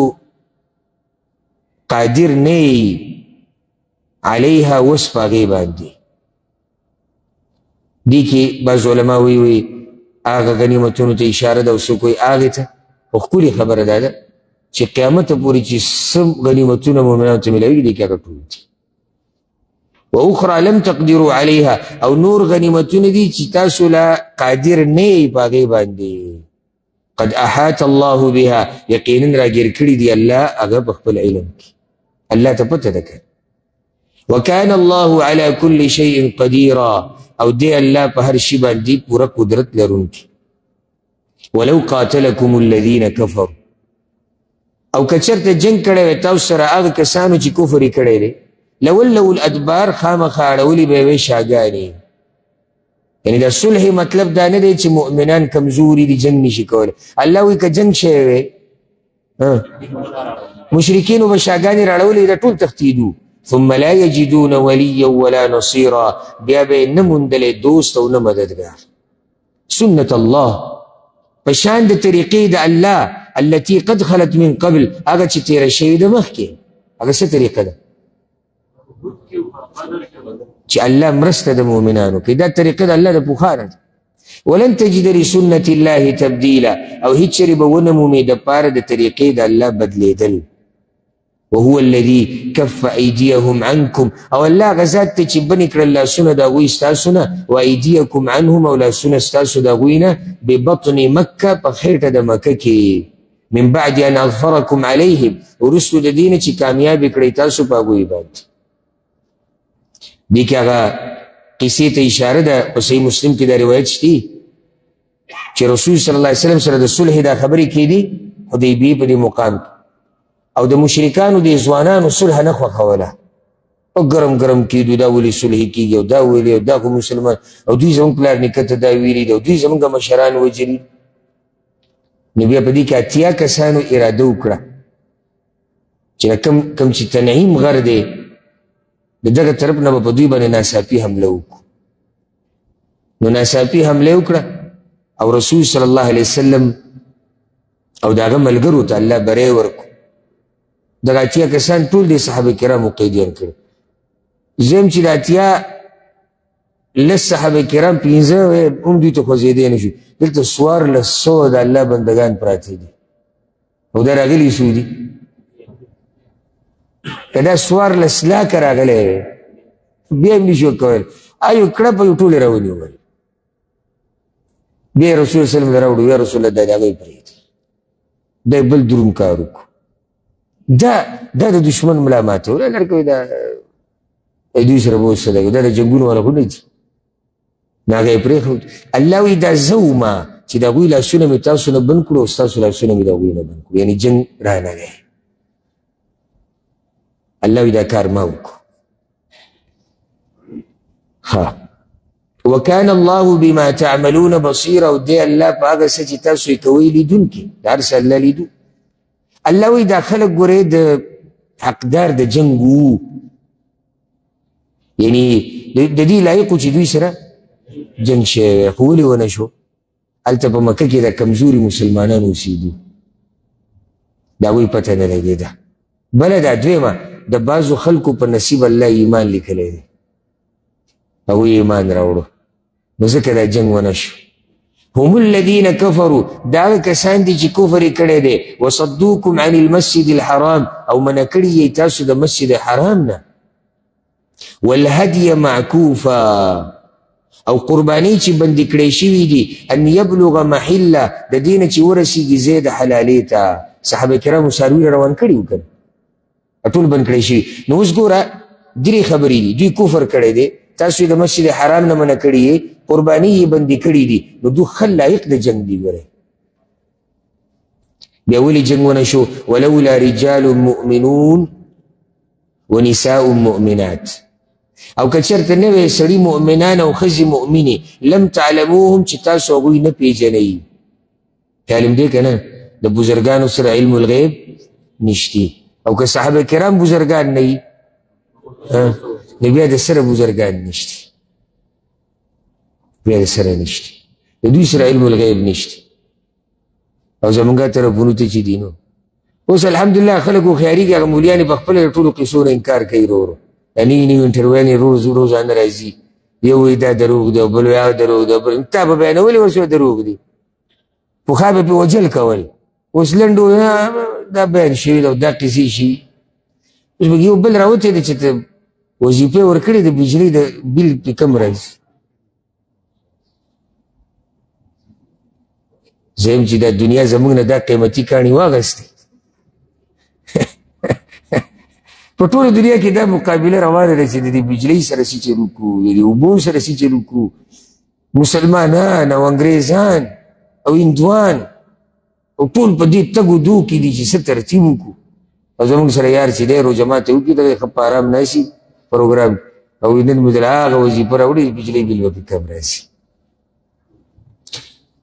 قادر نه یې علیها وس په هغې باندې. دې کې بعض علما وی هغه غنیمتونو ته اشاره ده او څوک وایي هغې ته. خو ښکلې خبره دا ده چې قیامت پورې چې څه غنیمتونه مؤمنانو ته میلاوي دي کې هغه ټول دي. واخرى لم تقدروا عليها او نور غنیمتونه دي چې تاسو لا قادر نه یې په هغې باندې. قد احاط الله بها یقینا راګیر کړي دي الله هغه په خپل علم کې. الله ته پته ده که. وكان الله على كل شيء قديرا او دی الله په هر شي باندې پوره قدرت لرونکی. ولو قاتلكم الذين كفروا او که چېرته جنګ کړی وی تاسو سره هغه کسانو چې کفر یې کړی دی لولوا الادبار خامخا اړولي به یې وی شاګانې. یعنې د صلح مطلب دا نه دی چې مؤمنان کمزوري دي جنګ نشي کولی. الله وی که جنګ شوی وی مشرکینو به شاګانې راړولې د ټول تښتېدو. ثم لا يجدون وليا ولا نصيرا بیا به یې نه موندلی دوست او نه مددګار. سنت الله په شان د طریقې د الله التي قد خلت من قبل هغه چې تېره شوې ده مخکې. هغه څه طریقه ده چې الله مرسته د مؤمنانو کوي. دا طریقه د الله د پوښانه ده. ولن تجد لسنة الله تبدیلا او هیڅ چېرې به ونه مومې دپاره د طریقې د الله بدلېدل. وهو الذي كف أيديهم عنكم او الله غزات ته چې بنې کړل لاسونه د هغوی ستاسو نه وأيديكم عنهم او لاسونه ستاسو د هغوی نه ببطن مکه په خېټه د مکه کې. من بعد ان اظفركم عليهم وروستو د دې نه چې کامیابې کړئ تاسو په هغوی باندې. دې کې هغه قصې ته اشاره ده په صحیح مسلم کې دا روایت شتي چې رسول صلی الله علیه وسلم سره د صلح دا خبرې کېدي حدیبیې په دې مقام کې او د مشرکانو د ځوانانو صلح نه خوښوله او ګرم ګرم کېدو دا ولې صلح کېږي او دا ولې او دا خو مسلمان او دوی زموږ پلار نیکه ته دا ویلي دي او دوی زموږ مشران وجلي. نو بیا په دې کې 80 کسانو اراده وکړه چې کم چې تنعیم غر دی د دغه طرف نه به په دوی باندې ناڅاپي حمله وکړو. نو ناڅاپي حمله وکړه او رسول صلی الله علیه وسلم او د هغه ملګرو ته الله بری ورکړو. دغه 80 کسان ټول د صحابه کرامو قیدیان کړي. زم چې د 80 لس صحابه کرام 15 هم دوی ته خوځېدی نه شو. دلته 1400 د الله بندگان پراته دي او دا راغلي شوي دي. که دا 14 لاکه راغلی بیا هم نشو کولی. یو کړپ یو ټولې راونیول. بیا یې رسول صلی الله راوړو. یا رسول الله دا د هغوی پرېږدي دا بل دروند کار وکړو. دا د دشمن ملا ماتول لرکوي دا دوی سره به اوس څه دا د جنګونو والا خو نه دي. نو هغه یې پرېښود. الله وایي دا زه ومه چې د هغوی لاسونه مې تاسو نه بند کړو او ستاسو لاسونه مې د هغوی نه بند کړو. یعنې جنګ رانه دی. الله وایي دا کار ما وکړو. وكان الله بما تعملون بصيرا ودي الله پاگه سچ تاسو کوي لیدون کی دار سره الله لیدو الله وی دا خلق ګوره د حقدار د جنگ وو یعنی د دې لایق چې دوی سره جنگ شوی خو ولې ونه شو هلته په مکه کې د کمزوري مسلمانانو اوسېدو دا وی پته نه لګېده بله دا دویمه د بعضو خلکو په نصیب الله ایمان لیکلی دی او ایمان راوړو نو ځکه دا جنگ ونه شو هم الذین کفروا دا هغه کسان دي چې کفر یې کړی دی وصدوکم عن المسجد الحرام او منع کړي یې تاسو د مسجد حرام نه والهدي معکوفا او قربانی چې بندي کړی شوي دي ان یبلغ محله د دې نه چې ورسېږي ځای د حلالۍ ته صحابه کرامو څاروي روان کړي وو که ټول بند کړی شوي نو اوس ګوره درې خبرې دي دوی کفر کړی دی تاسو د مسجد حرام نه منع کړي یې قرباني یې بندي کړي دي نو دوی ښه لایق د جنګ دي ګورئ بیا ولې جنګ ونه شو ولولا رجال مؤمنون ونساء مؤمنات او که چېرته نه وی سړي مؤمنان او ښځې مؤمنې لم تعلموهم چې تاسو هغوی نه پېژنئ علم دی که نه د بزرګانو سره علم الغیب نشتی او که صحابه کرام بزرګان نه وي نو بیا د سره بزرګان نشتی بیا د سره نشتی د دوی سره علم الغیب نشتی او زمونږ طرفونو ته چې دي نو اوس الحمدلله خلک هوښیارېږي هغه مولیانې په خپله د ټولو قصو نه انکار کوي ورو نوي نوي انټرویوانې روزانه راځي یو وایي دا دروغ دی او بل وایي دروغ دی تا به بیانولې ورسره دروغ دي پخوا به پرې وجل کول اوس لنډ دا بیان شوي او دا قصې شوي اوس به یو بل راوتی دی چې ته وظیفې ورکړې د بجلۍ د بیل پې کم راځي زه چې دا دنیا زموږ نه دا قیمتي کاڼي واغستې په ټوله دنیا کې دا مقابله روانه ده چې د دې بجلۍ سره څه چل وکړو د دې اوبو سره څه چل وکړو مسلمانان او انګریزان او هندوان او ټول په دې تګ و دو کې دي چې څه ترتیب وکړو او زموږ سره یار چې دی روژه ماته وکړي دغه ښه په ارام ناشي پروګرام او نن مې د هغه وظیفه راوړې بجلۍ بیل به پې کم راشي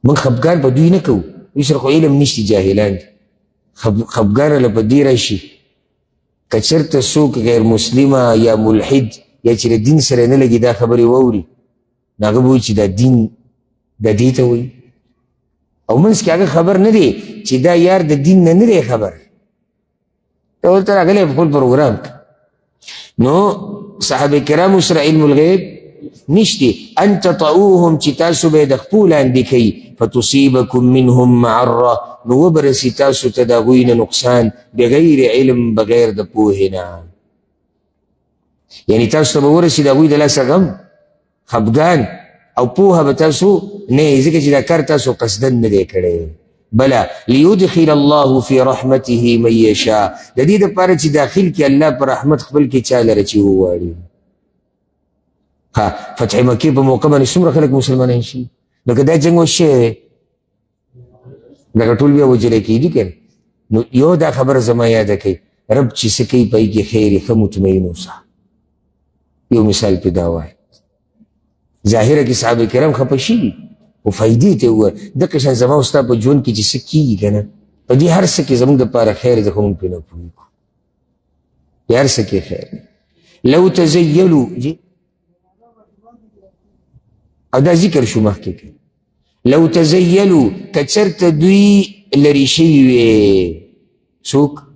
موږ خفګان په دوی نه کوو دوی سره خو علم نشته جاهلان دي خفګان له په دې راشي که چېرته څوک غیر مسلمه یا ملحد یا چې د دین سره نه لګي دا خبرې واوري نو هغه به وایي چې دا دین دا دې ته وایي او منځ کې هغه خبر نه دی چې دا یار د دین نه نه دی خبر ته ورته راغلی په خپل پروګرام نو صحابه کرامو سره علم الغیب نشته ان تطعوهم چې تاسو به د خپو لاندې کوي فتصيبكم منهم معره نو وبرسي تاسو ته د هغوی نه نقصان بغیر علم بغیر د پوهې نه یعنی تاسو ته به ورسي د هغوی د لاسه غم خفګان او پوهه به تاسو نه ځکه چې دا کار تاسو قصدن نه دی کړی بله لیدخل الله فی رحمته من یشاء د دې دپاره چې داخل کړي الله په رحمت خپل کې چا لره چې وواړي فتح مکې په موقع باندې څومره خلک مسلمانان شي نو که دا جنګ وشوی دغه ټول بیا وجلی کېدي که نو یو دا خبره زما یاده کوي رب چې څه کوي په هغې کې خیر ښه مطمئن اوسه یو مثال پې دا وایي ظاهره کې صحابه کرام خفه شوي خو فایدې ته ووایه دغه شان زما او ستا په ژوند کې چې څه کېږي که نه په دې هر څه کې زموږ دپاره خیر دی خو موږ پرې نه پوهېږو په هر څه کې خیر دی لو تزیلو او دا ذکر شو مخکې کې لو تزیلو که چېرته دوی لرې شوي وې څوک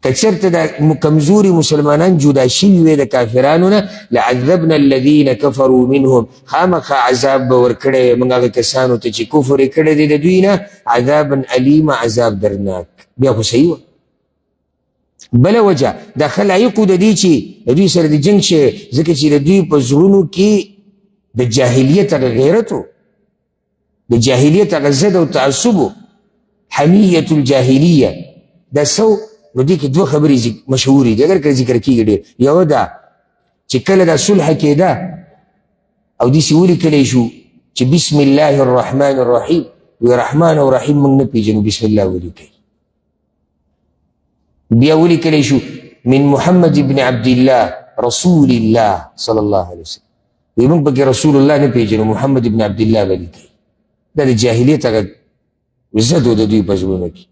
که چېرته دا کمزوري مسلمانان جدا شوي وې د کافرانو نه لعذبنا الذین کفروا منهم خامخا عذاب به ورکړی موږ هغه کسانو ته چې کفر یې کړی دی د دوی نه عذابا علیما عذاب درناک بیا خو صحیح وه بله وجه دا ښه لایقو د دې چې د دوی سره د جنګ شوی ځکه چې د دوی په زړونو کې د جاهلیت هغه غیرتو د جاهلیت هغه ضد او تعصبو حمیت الجاهلیه دا سو نو دې کې دوه خبرې مشهورې دي اگر که ذکر کېږي ډېر یوه دا چې کله دا صلح کېده او داسې ولیکلی شو چې بسم الله الرحمن الرحیم وی رحمان او رحیم موږ نه پېژنو بسم الله ولیکئ بیا ولیکلی شو من محمد بن عبد الله رسول الله صلی الله علیه وسلم وی موږ پکې رسول الله نه پیژنو محمد ابن عبدالله به لیکي. دا د جاهلیت هغه عزت و د دوی په زړونو کې.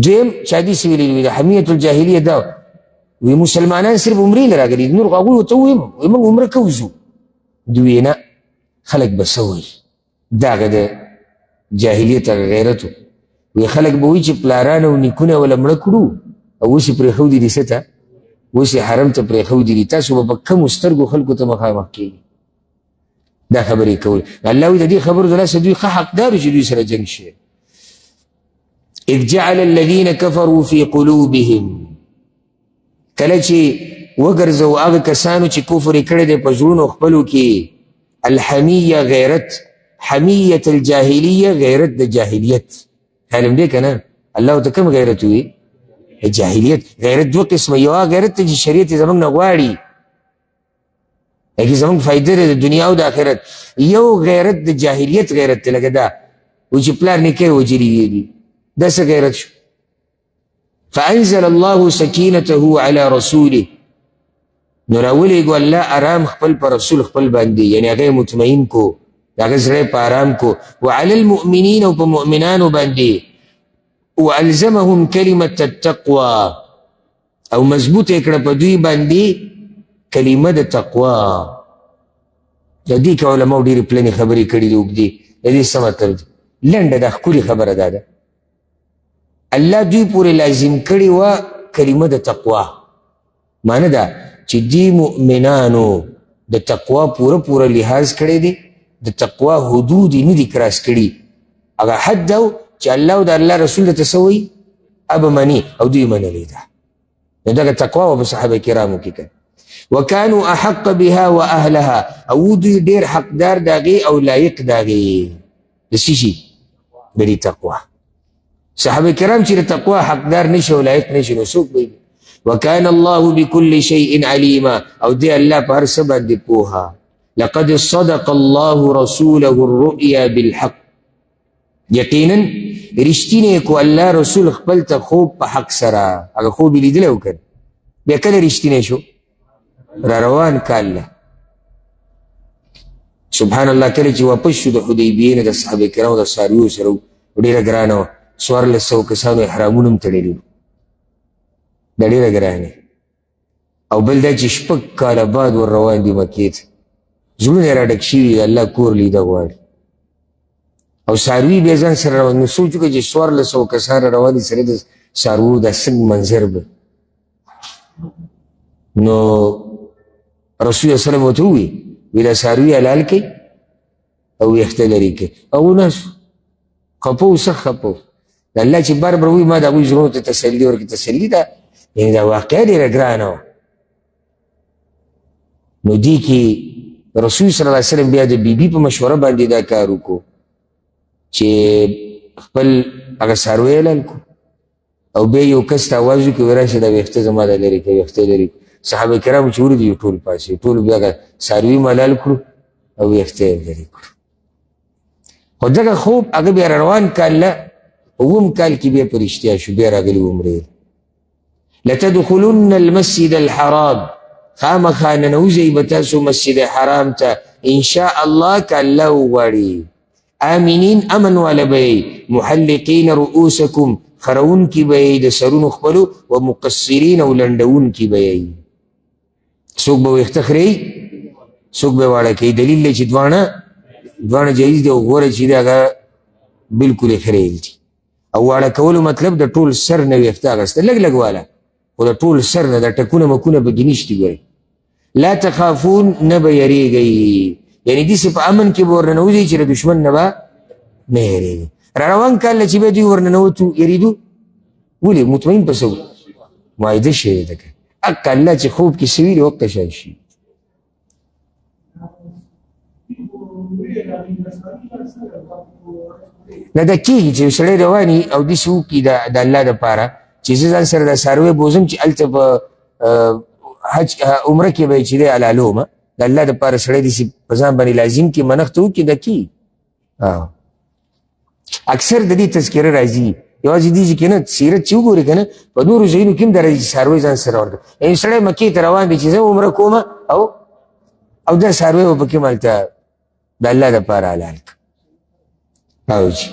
دویم چې حدیث ویلي وي د حمیت الجاهلیه دا وی مسلمانان صرف عمرې له راغلي نور هغوی ورته وویم وی موږ عمره کوو ځو. دوی نه خلک به څه وایي دا هغه د جاهلیت هغه غیرت و. وی خلک به وایي چې پلاران او نیکونه وله مړه کړو او اوس یې پرېښودي دي څه ته اوس یې حرم ته پرېښودي دي تاسو به په کمو سترګو خلکو ته مخامخ کېږي. دا خبرې کول الله وی د دې خبرو د لاسه دوی ښه حقدار چې دوی سره جنګ شي. اذ جعل الذين كفروا في قلوبهم کله چې وګرځو هغه کسانو چې کفر یې کړی دی په زړونو خپلو کې الحمیه غیرت حمیت الجاهلیه غیرت د جاهلیت علم دی که نه الله ته کوم غیرت وي جاهلیت. غیرت دوه قسمه یو هغه غیرت ته چې شریعت یې زموږ نه غواړي هغې زموږ فایده دی د دنیا او د آخرت. یو غیرت د جاهلیت غیرت دی لکه دا و چې پلار نیکه وجلي دي دا څه غیرت شو. فانزل الله سکینته علی رسوله نو راولېږو الله ارام خپل په رسول خپل باندې یعنې هغه مطمئن کو د هغه زړه په ارام کو. وعلى المؤمنین او په مؤمنانو باندې والزمهم کلمة التقوى او مضبوط یې کړه په دوی باندې کلمه د تقوا. د دې کې علماو ډېرې پلنې خبرې کړي دي اوږدې د دې څه مطلب دی لنډه ده ښکلې خبره دا ده الله دوی پورې لازم کړې وه کلمه د تقوا. معنی ده چې دې مؤمنانو د تقوا پوره لحاظ کړی دی د تقوا حدود یې نه دي کراس کړي هغه حد او چې الله او د الله رسول ته څه وایي ابه مني او دوی منلې ده. نو دغه تقوا و په صحابه کرامو کې کړه. وکانو احق بها واهلها او دوی ډېر حقدار د هغې او لایق د هغې د څه شي د دې تقوا. صحابه کرام چې د تقوا حقدار نشي او لایق نشي نو څوک به وکان الله بكل شيء عليما او دی الله په هر څه باندې پوهه. لقد صدق الله رسوله الرؤيا بالحق یقینا رښتینې کو الله رسول خپل ته خوب په حق سره هغه خوب یې لیدلی و که بیا کله رښتینی شو را روان کال له سبحان الله کله چې واپس شو د حدیبیې نه د صحابه کرامو د څارویو سره ډېره ګرانه وه 1400 کسانو احرامونه هم تړلي وو دا ډېره ګرانه او بل دا چې 6 کاله بعد ور روان دي مکې ته زړونه یې راډک شوي الله کور لیده غواړي او څاروي بیا ځان سره روان نو سوچ وکړه چې 1400 کسان روان دي سره د څارویو دا څنګه منظر به نو رسول الله صلی الله علیه وسلم ورته ووایي وی دا څاروي حلال کوي او ویښته لرې کوي او وناسو خفه و سخت خفه و د الله چې بار بار وایي ما د هغوی زړونو ته تسلي ورکړي تسلي ده یعنې دا واقعه ډېره ګرانه وه. نو دې کې رسول صلی الله علیه وسلم بیا د بیبي په مشوره باندې دا کار وکړو چې خپل هغه څاروی حلال کړو او بیا یو کس ته اواز وکړي وایي راشه دا ویښته زما دا لرې کړه ویښته لرې کړو. صحابه کرامو چې ولیدي ټول پاسې ټول بیا هغه څاروي م حلال کړو او ویښته یې لرې کړو. خو دغه خوب هغه بیا روان کال له په 7 کال کې بیا په رښتیا شو بیا راغلي عمرې لتدخلن المسجد الحرام خامخا ننوځئ به تاسو مسجد حرام ته انشاء الله که الله وغواړي آمینین امن واله به یې محلقین رؤوسکم خرونکي به یې د سرونو خپلو و مقصرین او لنډونکي به یې څوک به ویښته خرئ څوک به واړه کوي دلیل دی چې دواړه جایز دی او غوره چې دی هغه بلکل یې خریل دي او واړه کولو مطلب د ټول سر نه ویښته اخیسته لږ لږ واله خو د ټول سر نه د ټکونه مکونه پکې نشتي ګورئ. لا تخافون نه به یریږئ یعنې داسې په امن کې به ورننوځئ چې د دشمن نه به نه یریږئ. را روان کال چې بیا دوی ورننوتو یریدو ولې مطمئن په څه معاهده شوې ده که حق الله چې خوب کې څه وي د وقته شان شي. نه دا کېږي چې سړی روان وي او داسې وکړي د الله دپاره چې زه ځان سره دا څاروی بوځم چې هلته په حج عمره کې به یې چې دی حلالوم د الله دپاره سړی داسې په ځان باندې لازم کړي منښت وکړي دا کېږي. اکثر د دې تذکره راځي یوازې دې چې که نه سیرت چې وګورې که نه په نورو ځایونو کې هم دا راځي چې څاروی ځان سره ورکړه یعنې سړی مکې ته روان دی چې زه عمره کومه او او دا څاروی به پکې مالته د الله دپاره حلال کړه. او جي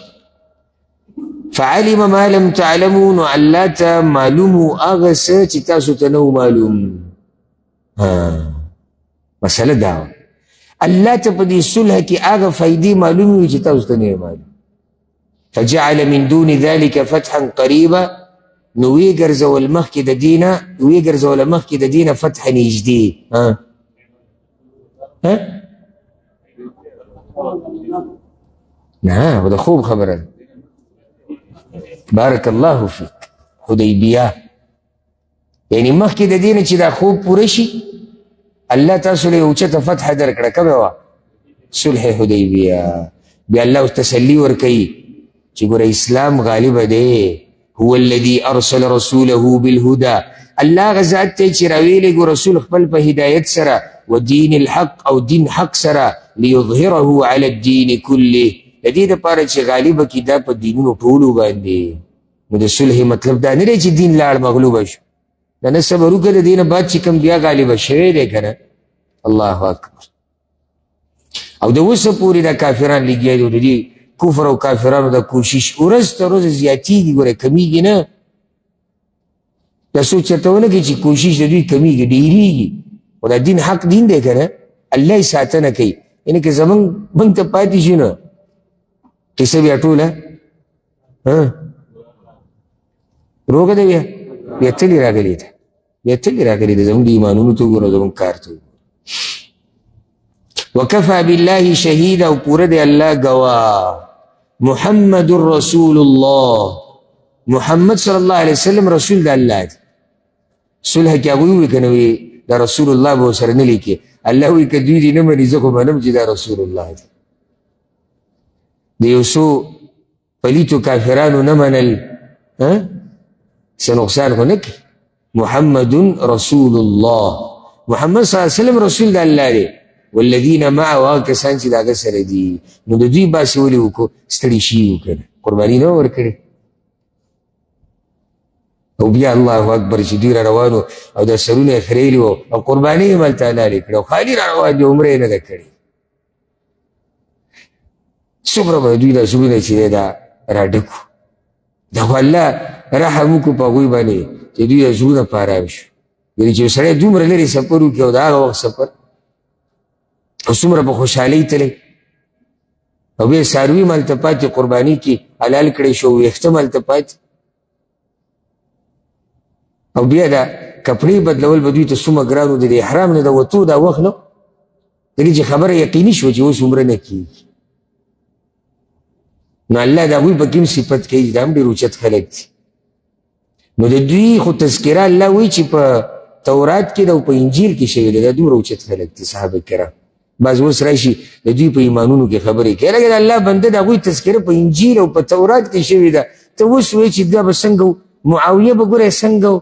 فعلم ما لم تعلموا، نو الله ته معلوم و هغه څه چې تاسو ته نه و معلوم. مسله دا وه، الله ته په دې صلح کې هغه فایدې معلومې وي چې تاسو ته نه معلوم. فجعل من دون ذلك فتحا قریبا، نو وی ګرځول مخکې د دینه فتح نږدې. نه د خوب خبره ده. بارک الله فیک. حدیبیه یعنی مخکې د دینه چې دا خوب پوره شي الله تاسو له یو اوچته فتح درکړه. کومه وه؟ صلح حدیبیه. بیا الله تسلي ورکوي چې ګوره اسلام غالبه دی. هو الذي ارسل رسوله بالهدى، الله هغه ذات دی چې راویلېږو رسول خپل په هدایت سره، ودین الحق او دین حق سره، لیظهره على الدین کله، د دې دپاره چې غالبه کي دا په دینونو ټولو باندې. نو د صلح مطلب دا نه دی چې دین لاړ مغلوبه شو، دا نه صبر وکړه د دې نه بعد چې کوم بیا غالبه شوی دی که نه. الله اکبر. او د اوسه پورې دا کافران لګیا دي، د دې کفر او کافرانو دا کوشش ورځ تر ورځې زیاتېږي، ګوره کمیږي نه. دا سوچ چېرته ونه کړي چې کوشش د دوی کمیږي، ډېرېږي. خو دا دین حق دین دی که نه، الله یې ساتنه کوي. یعنې که موږ ته پاتې شي نو قصه بیا ټوله روغه ده، بیا تلې راغلې ده زموږ د ایمانونو ته وګوره، زموږ کار ته وګوره. وکفا بالله شهیدا، او پوره دی الله ګواه. محمد رسول الله، محمد صلی الله علیه وسلم رسول د الله دی. صلح کې هغوی ووایي که نه وایي دا رسول الله به ورسره نه لیکي. الله وایي که دوی دې نه مني زه خو منم چې دا رسول الله دی. د یو څو پلیتو کافرانو نه منل څه نقصان خو نه کوي. محمد رسول الله، محمد صلی الله علیه وسلم رسول د الله دی. والذین معه، هغه کسان چې د هغه سره دي. نو د دوی باسې ولې وکړو؟ ستړي شي وکړه، قرباني نه ورکړې. او بیا الله اکبر چې دوی را روانو او دا سرونه یې خریلي وو او قرباني یې مالته حلالې کړه او خالي را روان دي، عمره یې نه ده کړې. څومره به دوی دا سرونه چې دی دا را ډکو. دا خو الله رحم وکړو په هغوی باندې چې دوی دا زړونه په ارام شو. یعنې چې یو سړی دومره لرې سفر وکړي او د هغه وخت سفر او څومره په خوشحالۍ تللی، او بیا څاروي مالته پاتې قرباني کې حلال کړی شو، ویښته مالته پاتې، او بیا دا کپړې بدلول به دوی ته څومره ګران و. د احرام نه د وتو دا وخت نه دلې چې خبره یقیني شوه چې اوس عمره نه کېږي. نو الله د هغوی په کوم صفت کوي؟ دا هم ډېر اوچت خلک دي. نو د دوی خو تذکره الله وایي چې په تورات کې ده او په انجیل کې شوې ده. دا دومره اوچت خلک دي صحابه کرام. بعض اوس راشي د دوی په ایمانونو کې خبرې کوي، لکه د الله بنده د هغوی تذکره په انجیل او په تورات کې شوې ده. ته اوس وایې چې دا به څنګه، معاویه به ګوره څنګه،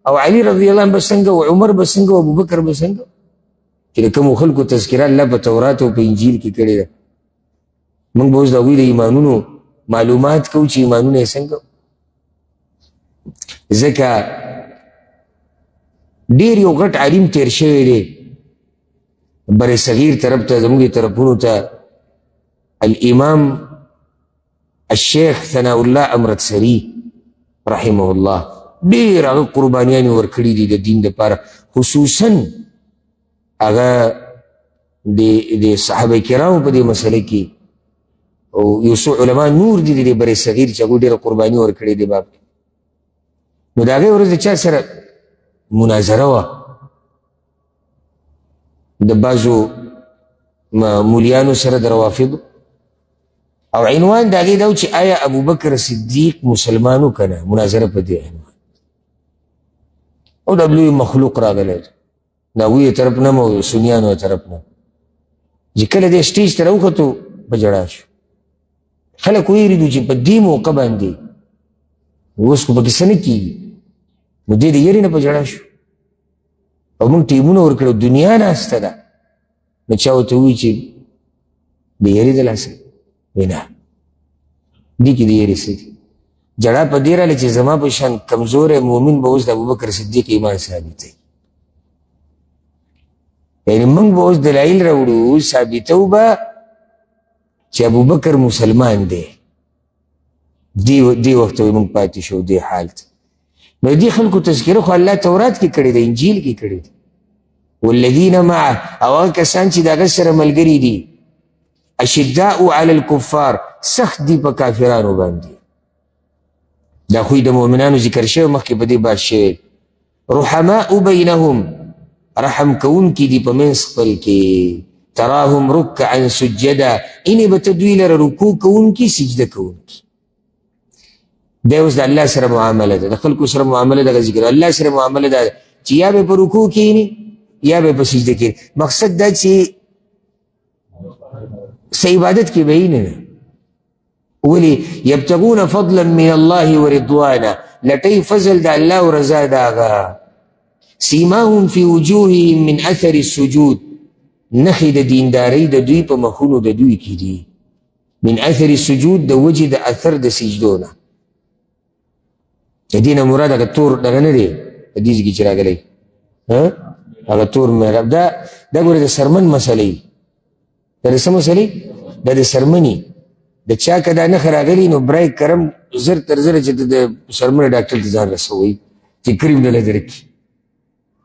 او علي رضی الله عنه به څنګه، او عمر به څنګه، او ابوبکر به څنګه، چې د کومو خلکو تذکره الله په تورات او په انجیل کې کړې ده. موږ به اوس د هغوی د ایمانونو معلومات کوو چې ایمانونه یې څنګه. ځکه ډېر یو غټ عالم تیر شوی دی بر صغیر طرف ته، زموږ طرفونو ته، الامام الشیخ ثناء الله امرتسری رحمه الله. ډېر هغه قربانیانې ورکړي دي د دین دپاره، خصوصا هغه د صحابه کرامو په دې مسله کې، او یو څو علما نور دي د بر صغیر چې هغوی ډېره قرباني ورکړې دي باب. نو د هغې ورځ د چا سره مناظره وه د بعضو مولیانو سره د روافضو، او عنوان د هغې دا و چې آیا ابوبکر صدیق مسلمانو که نه؟ مناظره په دې عنوان. او دا لوی مخلوق راغلی د هغوی طرف نه او سنیانو طرف نه، چې کله دې سټیج ته راوختو په ژړا شو. خلک ویرېدو چې په دې موقع باندې اوس خو پکې څه نه کېږي، نو دې د یرې نه په ژړا شو. او موږ ټیمونه ورکړو، دنیا ناسته ده. نو چا ورته ووایي چې د یرې د لاسه وایي نه، دې کې د یرې څه دي. جړه په دې راغله چې زما په شان کمزوری مؤمن به اوس د ابوبکر صدیق ایمان ثابتوي. یعنی موږ به اوس دلایل راوړو ثابتو به چې ابوبکر مسلمان دی دی وخت موږ پاتې شو دی حال ته نو دې خلکو تذکره خو الله تورات کې کړې ده انجیل کې کړې ده والذین معه او هغه کسان چې د هغه سره ملګري دي اشداء علی الکفار سخت دي په کافرانو باندې دا خوی د مؤمنانو ذکر شوی مخکې په دې بات شوی رحماء بینهم رحم کوونکي دي په منځ خپل کې تراهم رکعا سجدا اینې به ته دوی لره رکوع کوونکي سجده کوونکي دا اوس د الله سره معامله ده د خلکو سره معامله دغه ذکر الله سره معامله ده چې یا به په رکوع کښېني یا به په سجده کښېني مقصد دا چې څه عبادت کې به یې نه ولي یبتغون فضلا من الله ورضوانا لټی فضل د الله او رضا د هغه سیماهم فی وجوههم من اثر السجود نخې د دیندارۍ د دوی په مخونو د دوی کې دي من اثر السجود د وجې د اثر د سجدو نه د دې نه مراد هغه تور دغه نه دی حدیث کې چې راغلی هغه تور محراب دا ګوره د سرمن مسلې دا د څه مسلې دا د سرمني د چا که دا نښه راغلي نو برای کرم زر تر زره چې د سرمن ډاکټر ته ځان رسوئ چې کریم دله درکړي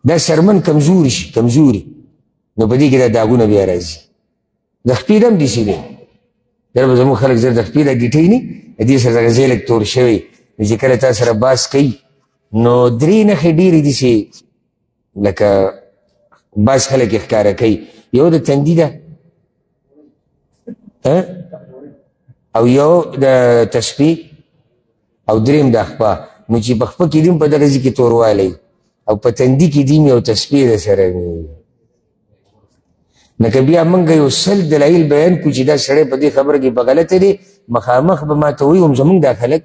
دا سرمن کمزوري شي کمزوري نو په دې کې دا داغونه بیا راځي د خپې دم داسې دی دا به زموږ خلک زر د خپې دا ګیټۍ نه د دې سره دغه ځای لږ تور شوی نو چې کله تا سره باس کوي نو درې نښې ډېرې داسې لکه باس خلک یې ښکاره کوي یو د تندي ده او یو د تسبیح او دریم د خپه نو چې په خپه کې دیم په دغه ځای کې توروالی او په تندي کې دیم یو تسبیح د سره لکه بیا موږ یو سل دلایل بیان کړو چې دا سړی په دې خبره کې په غلطه دی مخامخ به ماته وایي هم زموږ دا خلک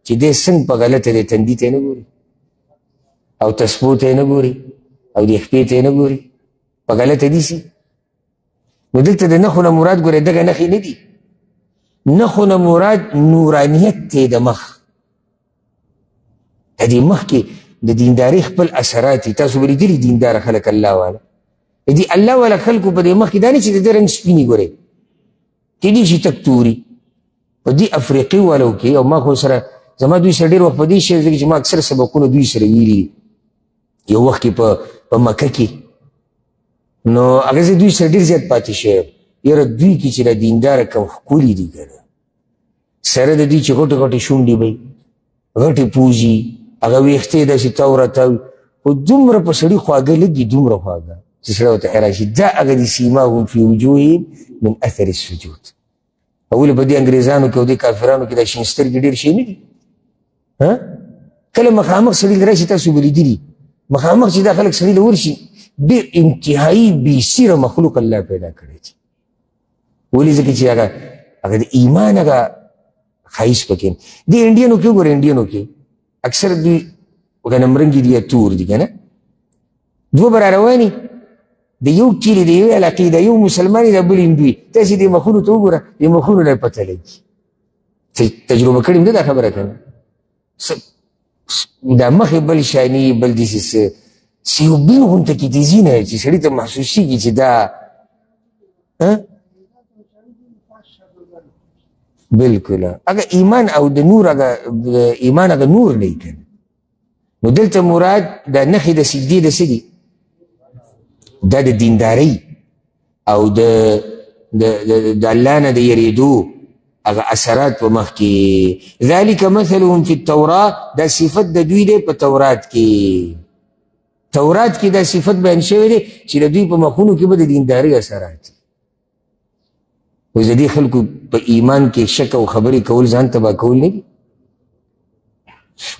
چې دی څنګه په غلطه دی تندي ته یې نه ګوري او تسبو ته یې نه ګوري او د خپې ته یې نه ګوري په غلطه دي سي نو دلته د نښو نه مراد ګورې دغه نښې نه دي نښو نه مراد نورانیت دی د مخ د دې مخ کې د دیندارۍ خپل اثرات دي تاسو به لیدلي دینداره خلک الله والا دي الله والا خلکو په دې مخ کې دا نه چې د ده رنګ سپینې ګورې کېدای شي تک توري په دې افریقي والو کې او ما خو سره زما دوی سره ډېر وخت په دې شی ځکه چې ما اکثر سبقونه دوی سره ویلي یو وخت کې په مکه کې نو هغه زه دوی سره ډېر زیات پاتې شوی یاره دوی کې چې دا دینداره کم ښکلي دي که نه سره د دوی چې غټې غټې شونډې به غټې پوزي هغه ویښته یې داسې تاو راتاو خو دومره په سړي خواږه لګي دومره خواږه چې سړی ورته حیران شي دا هغه د سیماهم فی وجوههم من اثر السجود اولې په دې انګریزانو کې او دې کافرانو کې دا شین سترګې ډېر شی نه دي کله مخامخ سړي له راشي تاسو به لیدلي مخامخ چې دا خلک سړي له ورشي ډېر انتهایي بېسیره مخلوق الله پیدا کړی دی ولې ځکه چې هغه د ایمان هغه ښایست پکې د انډینو کې وګوره انډینو کې اکثر دوی غنمرنګي دي یا تور دي که نه دوه به را رواني د یو کلي د یوې علاقې د یو مسلمان د بل هندوي تاسې دې مخونو ته وګوره د مخونو نه پته لګي تجربه کړې ده دا خبره که نه دا مخې بل شاني بل داسې څه یو بل غونته کې تیزي نه چې سړي ته محسوسېږي چې دا بالکل اگر ایمان او د نور اگر ایمان اگر نور نه کړي نو دلته مراد د نښې د سجدې د څه دي دا د دیندارۍ او د الله نه د یریدو هغه اثرات په مخ کې ذلک مثلهم فی التورات دا صفت د دوی دی په تورات کې تورات کې دا صفت بیان شوی دی چې د دوی په مخونو کې به د دیندارۍ اثرات اوس د دې خلکو په ایمان کې شک او خبرې کول ځان تباه کول نه دي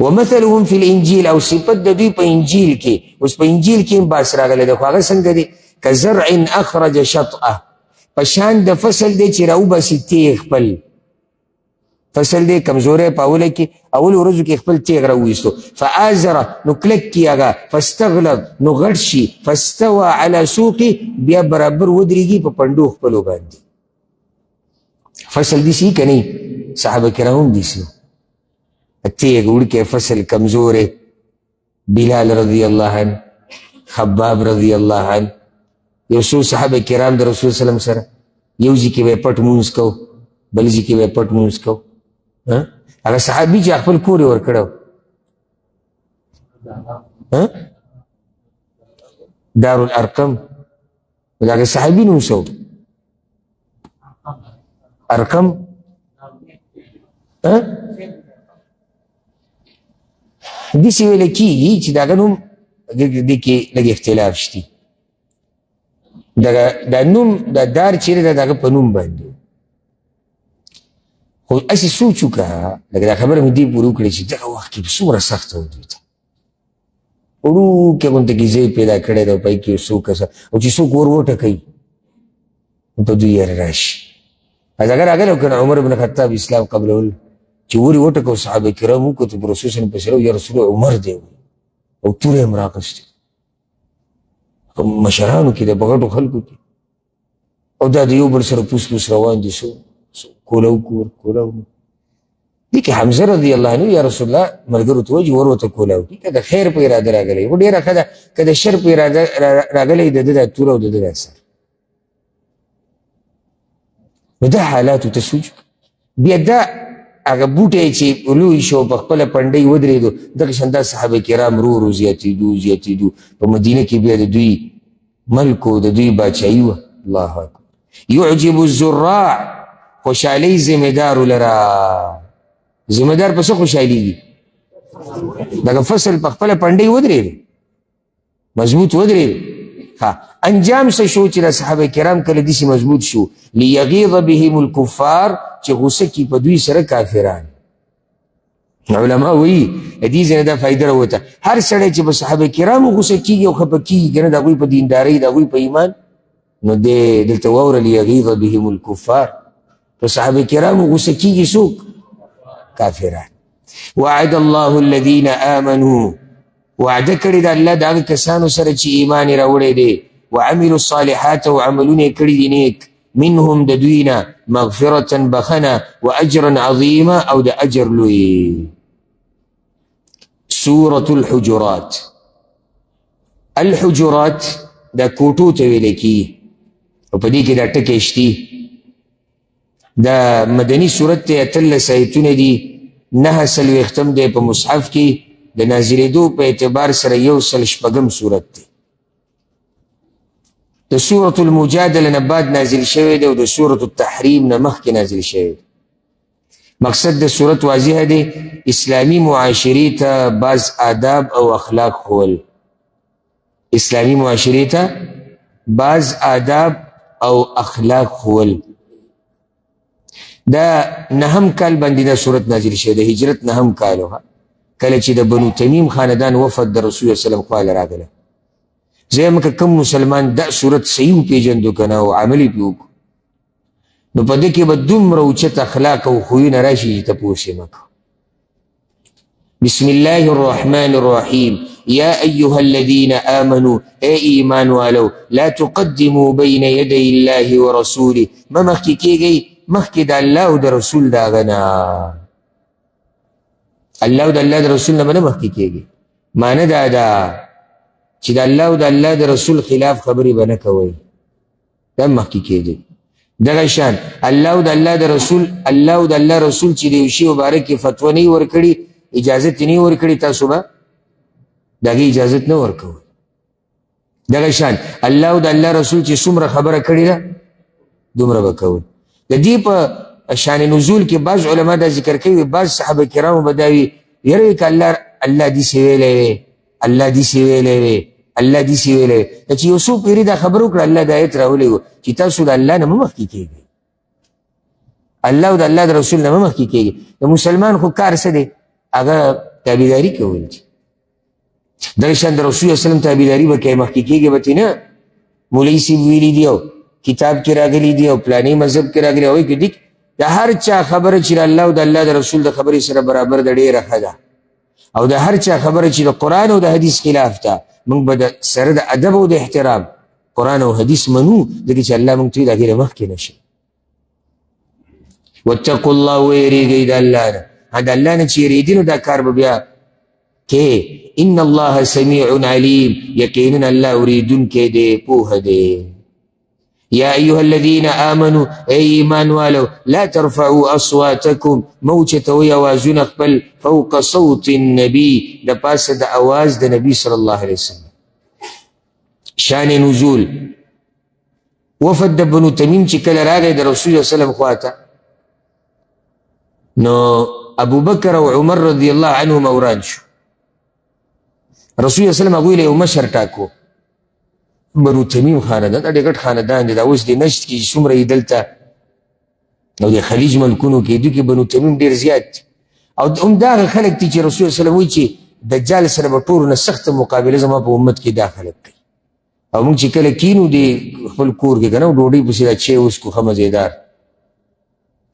ومثلهم فی الانجیل او صفت د دوی په انجیل کې اوس په انجیل کې هم باس راغلی دی خو هغه څنګه دی کزرع اخرج شطأه په شان د فصل دی چې راوباسي تیغ خپل فصل دی کمزوری په اوله کې اول ورځو کې خپل تیغ راویستو فآزره نو کلک کې هغه فاستغلظ نو غټ شي فاستوى على سوقي بیا برابر ودرېږي په پنډو خپلو باندې فصل دیسی که نه صحابه کرام دیسی تیغ وړکې فصل کمزوری بلال رضی الله عنه خباب رضی الله عنه یو څو صحابه کرام د رسول سلام سره یو ځای کې به پټ مونځ کو بل ځای کې به پټ مونځ کو هغه صحابي چې خپل کور یې ورکړی دارالارقم د هغه صحابي نوم څه و ارقم داسې ویله کېږي چې د هغه نوم دې کې لږ اختلاف شتي دا نوم دا دار چیرې ده د هغه په نوم باندې خو هسې سوچ وکړه لکه دا خبره مې دې پورې وکړې چې دغه وخت کې څومره سخته وه دوی ته وړوکې غونته کې ځای پیدا کړی دی او پای کې یو څو کسه او چې څوک ور وټکوي په دوی یې راشي هغه راغلی که نه عمر بن خطاب اسلام قبلول چې ور یې وټکو صحابه کرام وکتو په رسول صلی پسې یا رسول عمر دی او توره یې هم رااخیستې په مشرانو کې دی په غټو خلکو کې او دا د یو بل سره پوس پوس روان دي کولاو کولاو دې کې حمزه رضی الله عنه یا رسول الله ملګرو ته وایي چې ور ورته کولاو که د خیر په اراده راغلی خو ډېره ښه ده که د شر په اراده راغلی د ده دا توره او د ده دا سر نو دا حالاتو ته سوچ بیا دا هغه بوټی چې لوی شو په خپله پنډۍ ودرېدو دغه شان دا صحابه کرام ورو ورو زیاتېدو په مدینه کې بیا د دوی ملک و د دوی باچایي وه الله اکبر یعجب الزراع خوشحالۍ ذمهدارو لره ذمهدار په څه خوشحالېږي دغه فصل په خپله پنډۍ ودرېدو مضبوط ودرېدو انجام څه شو چې د صحابه کرام کله داسې مضبوط شو لیغیظ بهم الکفار چې غوسه کي په دوی سره کافران علما وایي د دې ځای نه دا فایده راوته هر سړی چې په صحابه کرامو غوسه کېږي او خفه کېږي که نه د هغوی په دیندارۍ د هغوی په ایمان نو دی دلته واوره لیغیظ بهم الکفار په صحابه کرامو غوسه کېږي څوک کافران وعد الله الذین آمنوا وعده کړې ده الله د هغه کسانو سره چې ایمان یې راوړی دی وعملوا الصالحات او عملونه یې کړي دي نیک منهم د دوی نه مغفرة بخنه واجرا عظیما او د اجر لوی سورة الحجرات الحجرات دا کوټو ته ویل کېږي او په دې کې دا ټکي شتي دا مدني صورت دی 18 آیتونه دي 9 دی په مصحف کې د نازلېدو په اعتبار سره 1 صورت دی د سورة المجادله نه بعد نازل شوی دی او د سورة التحریم نه مخکې نازل شوی دی مقصد د صورت واضح دی اسلامي معاشرې ته بعض آداب او اخلاق ښول اسلامي معاشرې ته بعض آداب او اخلاق ښول دا 9 کال باندې دا صورت نازل شوی د هجرت 9 کال وه کله چې د بنو تمیم خاندان وفد د رسول الله سلم خواله راغله زه یم که کوم مسلمان دا صورت صحیح وپېژندو که نه او عمل یې پرې وکړو نو په دې کې به دومره اوچت اخلاق او خویونه راشي چې تپوس یې مه کوه بسم الله الرحمن الرحیم یا ایها الذین آمنوا ای ایمان والو لا تقدموا بین یدی الله ورسوله مه مخکې کېږئ مخکې د الله او د رسول د هغه نه الله او د الله د رسول نه به نه مخکې کېږي معنی دا ده چې د الله او د الله د رسول خلاف خبرې به نه کوئ دا مخکې کېږي دغه شان الله او د الله د رسول الله او د الله رسول چې د یو شي باره کې فتوه نه ورکړي اجازت نه ورکړي تاسو به د هغې اجازت نه ورکوئ دغه شان الله او د الله رسول چې څومره خبره کړې ده دومره به کوئ د دې په شان نزول کې بعض علما دا ذکر کوي بعض صحابه کرامو به دا وي یاره که الله داسې ویلی وی الله داسې ویلی وی الله داسې ویلی وی چې یو څو پیرې دا خبر وکړه الله دا آیت راولی و چې تاسو د الله نه مه مخکې کېږئ الله او د الله د رسول نه مه مخکې کېږئ د مسلمان خو کار څه دی هغه تابعداري کول دي دغه شان د رسول الله وسلم تابعداري به کوې مخکې کېږي به ترې نه مولوي صاحب ویلي دي او کتاب کې راغلي دي او پلانې مذهب کې راغلي هغوی کې دي د هر چا خبره چې د الله او د الله د رسول د خبرې سره برابر ده ډېره ښه ده او د هر چا خبره چې د قرآن او د حدیث خلاف ده موږ به سره د ادب او د احترام قرآن او حدیث منو ځکه چې الله موږ ته د هغې نه مخکې نه شي واتقوا الله ویریږئ د الله نه د الله نه چې یېرېدي نو دا کار به بیا کې ان الله سمیع علیم یقینا الله اورېدونکی دی پوهه دی یا ایها الذین آمنوا ای ایمان والو لا ترفعوا اصواتکم موچتوی آوازون خپل فوق صوت النبی د پاسه د آواز د نبی صلی الله علیه وسلم. شان نزول وفد د بنو تمیم چې کله راغی د رسول الله وسلم خواته نو ابو بکر او عمر رضی الله عنهم اوران شو. رسول الله وسلم هغوی له یو مشر ټاکو. بنو تمیم خاندان دا ډېر غټ خاندان دی. دا اوس د نجد کې چې څومره یې دلته او د خلیج ملکونو کې دوی کې بنو تمیم ډېر زیات دي او همدغه خلک دي چې رسول الله وسلم وایي چې دجال سره به ټولو نه سخته مقابله زما په امت کې دا خلک کوي. او موږ چې کله کینو د خپل کور کې که نه ډوډۍ پسې دا چای وڅکو ښه مزېدار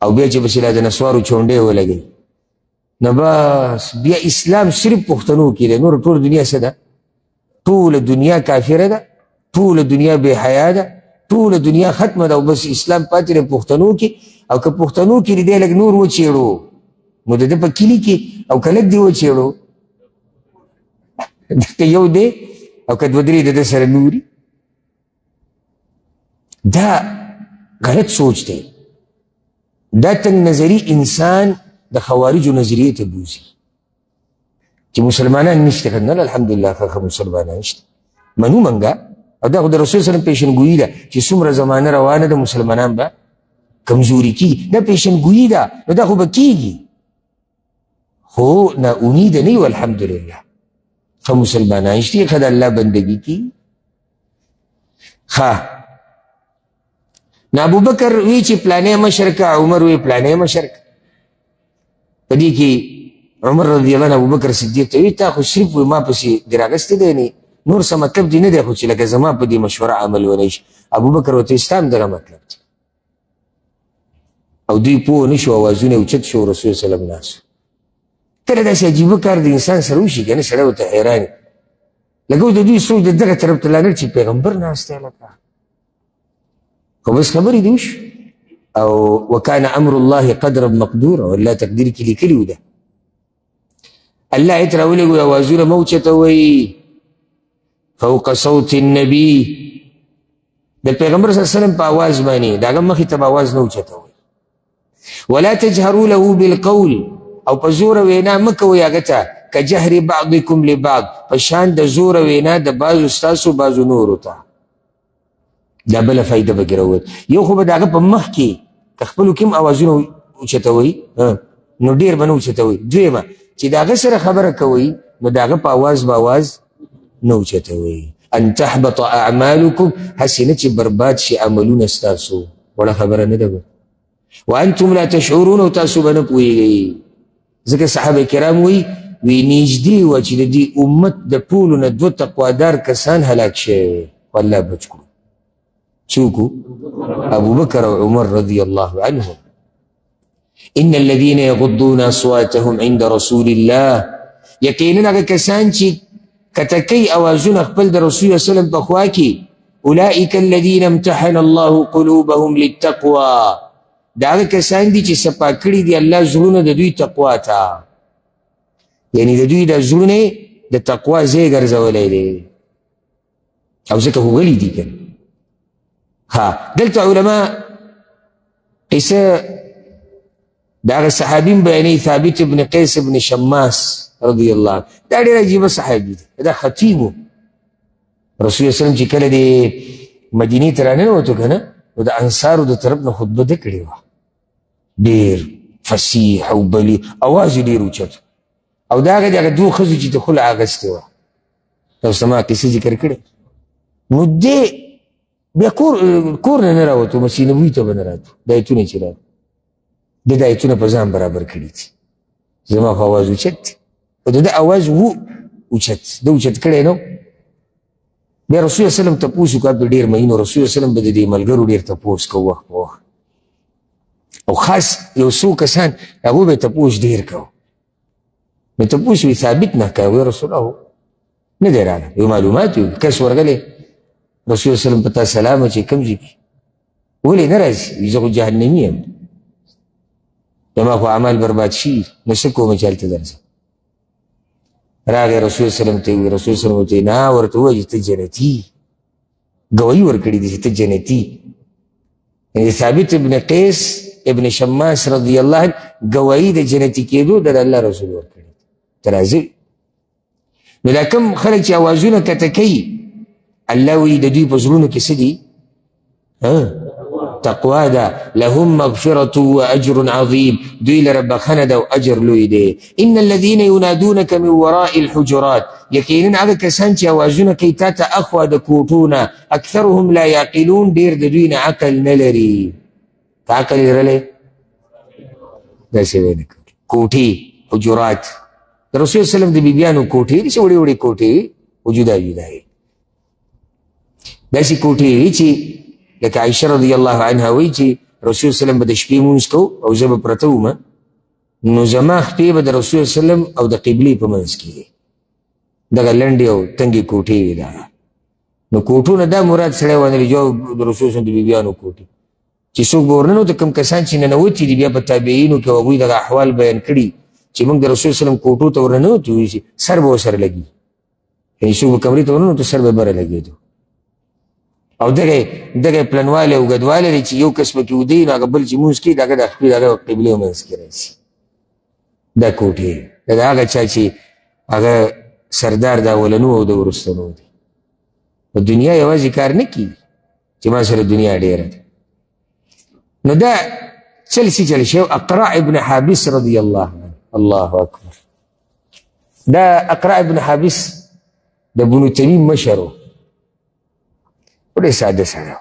او بیا چې پسې د نسوارو چونډۍ ولګوي نو بس بیا اسلام صرف پښتنو کې دی. نور ټول دنیا څه ده؟ ټوله دنیا کافره ده، ټوله دنیا بې حیا ده، ټوله دنیا ختمه ده او بس اسلام پاتې دی پښتنو کې. او که پښتنو کې دی لږ نور وچېړو نو د ده په کلي کې او که لږ دی وچېړو که یو دی او که دوه درې د ده سره نوري. دا غلط سوچ دی. دا تنگ نظری انسان د خوارجو نظریې ته بوزي چې مسلمانان نشته که نه الحمدلله ښه مسلمانان شته منو منګه. او دا خو د رسول سلم پیشنګویي ده چې څومره زمانه روانه ده مسلمانان به کمزوري کېږي. دا پیشنګویي ده نو دا خو به کېږي خو نا امیده نه یو الحمدلله ښه مسلمانان شته ښه د الله بندګي کېږي. ښه نو ابوبکر وی چې پلانې مشر که عمر وی پلانې مشر که. په دې کې عمر رضی الله عنه ابوبکر صدیق ته وی تا خو صرف وی ما پسې دې راغستی دی نه نور څه مطلب دې نه دی خو چې لکه زما په دې مشوره عمل ونه شي. ابوبکر ورته اسلام دغه مطلب دی. او دوی پوه نه شو اوازونه یې اوچت شو رسول صلی الله ناست. کله داسې عجیبه کار د انسان سره وشي که نه سړی ورته حیران لکه اوس د دوی سوچ د دغه طرف ته لاړ چې پیغمبر ناست دی لکه خو بس خبرې دې وشو او وکان امر الله قدرا مقدورا والله تقدیر کې لیکلي و ده. الله ایت راولېږو اوازونه مه اوچتوئ فوق صوت النبي د پیغمبر صلی الله علیه وسلم په آواز باندې د هغه مخې ته به آواز نه اوچتوئ. ولا تجهروا له بالقول او په زوره وینا مه کوئ هغه ته کجهر بعضکم لبعض په شان د زوره وینا د بعضو ستاسو بعضو نورو ته. دا بله فایده به کې راووت. یو خو به د هغه په مخ کې که خپلو کې هم اوازونه اوچتوئ نو ډېر به نه اوچتوئ. دویمه چې د هغه سره خبره کوئ نو د هغه په آواز به آواز نه اوچتوئ. ان تحبط اعمالکم هسې نه چې برباد شي عملونه ستاسو وړه خبره نه ده. وانتم لا تشعرون او تاسو به نه پوهېږئ. ځکه صحابه کرام وی نږدې وه چې د دې امت د ټولو نه دوه تقوادار کسان هلاک شوي والله بچ کړو. څوک ابو بکر او عمر رضی الله عنهم. ان الذين يغضون اصواتهم عند رسول الله یقینا هغه کسان چې کتکۍ اوازونه خپل د رسول الله وسلم په خوا کې اولئک الذین امتحن الله قلوبهم للتقوى دا هغه کسان دي چې صفا کړي دي الله زړونه د دوی تقوا ته یعنی د دوی د زړونه د تقوا ځای ګرځولی دی او ځکه خو غلي دي که ها. دلته علما قصه د هغه صحابي بیانوي ثابت ابن قیس ابن شماس رضی الله عنه. دا ډېر عجیبه صحابي دی. دا خطیب و. رسول وسلم چې کله د مدینې ته راننوتو که نه نو د انصارو د طرف نه خطبه ده کړې وه. ډېر فصیح او بلیغ اواز یې ډېر اوچت او د هغه دوه ښځو چې د خلع اغوستې وه. تاسو ته ما قصه ذکر کړې. نو دې بیا کور نه نه راوتو مسیح نبوي ته به نه راتو. د ایتونه چې راتو ده د ایتونه په ځان برابر کړي دي. زما خو اواز اوچت دی او د ده اواز و اوچت ده اوچت کړی نو. بیا رسول الله وسلم تپوس وکړه په ډېر مهینو. رسول الله وسلم به د دې ملګرو ډېر تپوس کوه وخت په وخت او خاص یو څو کسان هغوی به تپوس ډېر کوه. نو تپوس وي ثابت نه کوه وی رسول الله نه دی راغلی یو معلومات وي کس ورغلی رسول الله وسلم په تا سلام چې کوم ځای کې ولې نه راځي وي زه خو جهنمي یم زما خو اعمال برباد شي نو څه کومه چې هلته درځم. راغی رسول وسلم ته وي رسول وسلم ورته نه ورته ووایه چې ته جنتي ګوایي ورکړي دي چې ته جنتي ثابت ابن قیس ابن شماس رضی اللہ عنہ گواہی د جنتی کېدو د الله رسول ورکړي. ترازی نو دا کم خلک چې اوازونه کته کوي الله وی د دوی په زړونو کې څه دي؟ تقوا ده. لهم مغفرة واجر عظیم، دوی لره بخنه ده او اجر لوی دی. ان الذين ينادونك من وراء الحجرات، یقینا هغه کسان چې اوازونه کوي تا ته اخوا د کوټونه، اکثرهم لا یعقلون، ډېر د دوی نه عقل نه لري. که عقل لرلی داسې به نه کوي. کوټې حجرات د رسول صلی الله علیه وسلم د بیبیانو کوټې دي چې وړې وړې کوټې خو جدا جدا وي. داسې کوټې وي چې لکه عایشه رضی الله عنها وایي چې رسول صلی الله علیه وسلم به د شپې مونځ کوو او زه به پرته وم، نو زما خپې به د رسول صلی الله علیه وسلم او د قبلې په منځ کې وي. دغه لنډې او تنګې کوټې وي. نو کوټونه دا مراد سړی وانه لري جو د رسول صلی الله علیه وسلم د بیبیانو کوټې چې څوک به ورننوته، کوم کسان چې ننوتي دي بیا په تابعینو کې هغوی دغه احوال بیان کړي چې موږ د رسول صلی الله علیه وسلم کوټو ته ورننوتو وي سر به ورسره لګي، یعنې څوک به کمرې ته ورننوتو سر به بره لګېدو. او دغه پلنوالی او اوږدوالی دی چې یو کس پکې ودی نو هغه بل چې مونځ کوي د هغه د خپلې هغه قبلې منځ کې راشي. دا کوټې د هغه چا چې هغه سردار د اولنو او د وروستنو دی. په دنیا یوازې کار نه کېږي چې ما سره دنیا ډېره ده. نو دا چل شی اقرع ابن حابس رضی الله عنه. الله اکبر. دا اقرع ابن حابس د بنو تمیم مشر و. ډېر ساده سړی و،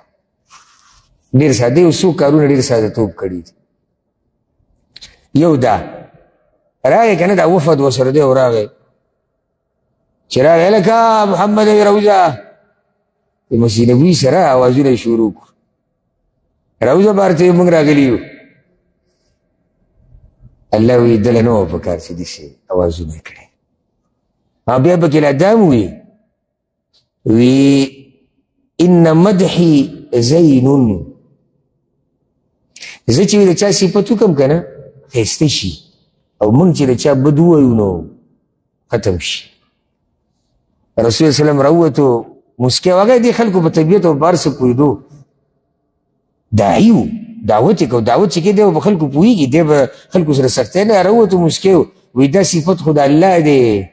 ډېر ساده. یو څو کارونه ډېر ساده توب کړي دي. یو دا راغی که نه دا وفد ورسره دی او راغی چې راغی لکه محمد روضه د مسجد نبوي سره اوازونه یې شروع کړو. روضه بار ته موږ راغلي یو. الله وی دله نه وه په کار چې داسې اوازونه یې کړی. بیا پکې لا دا م وی ان مدحي زین، زه چې د چا صفت وکړم که نه ښایسته شي، او موږ چې د چا بد ووایو نو ختم شي. رسول صلی الله علیه وسلم راووتو مسکی وغه دې خلکو په طبیعت او په هر څه پوهېدو. داعي و، دعوت یې کو، دعوت چې کې دی به خلکو پوهېږي، دی به خلکو سره سختۍ نه. راووتو مسکی وایي دا صفت خو د الله دی.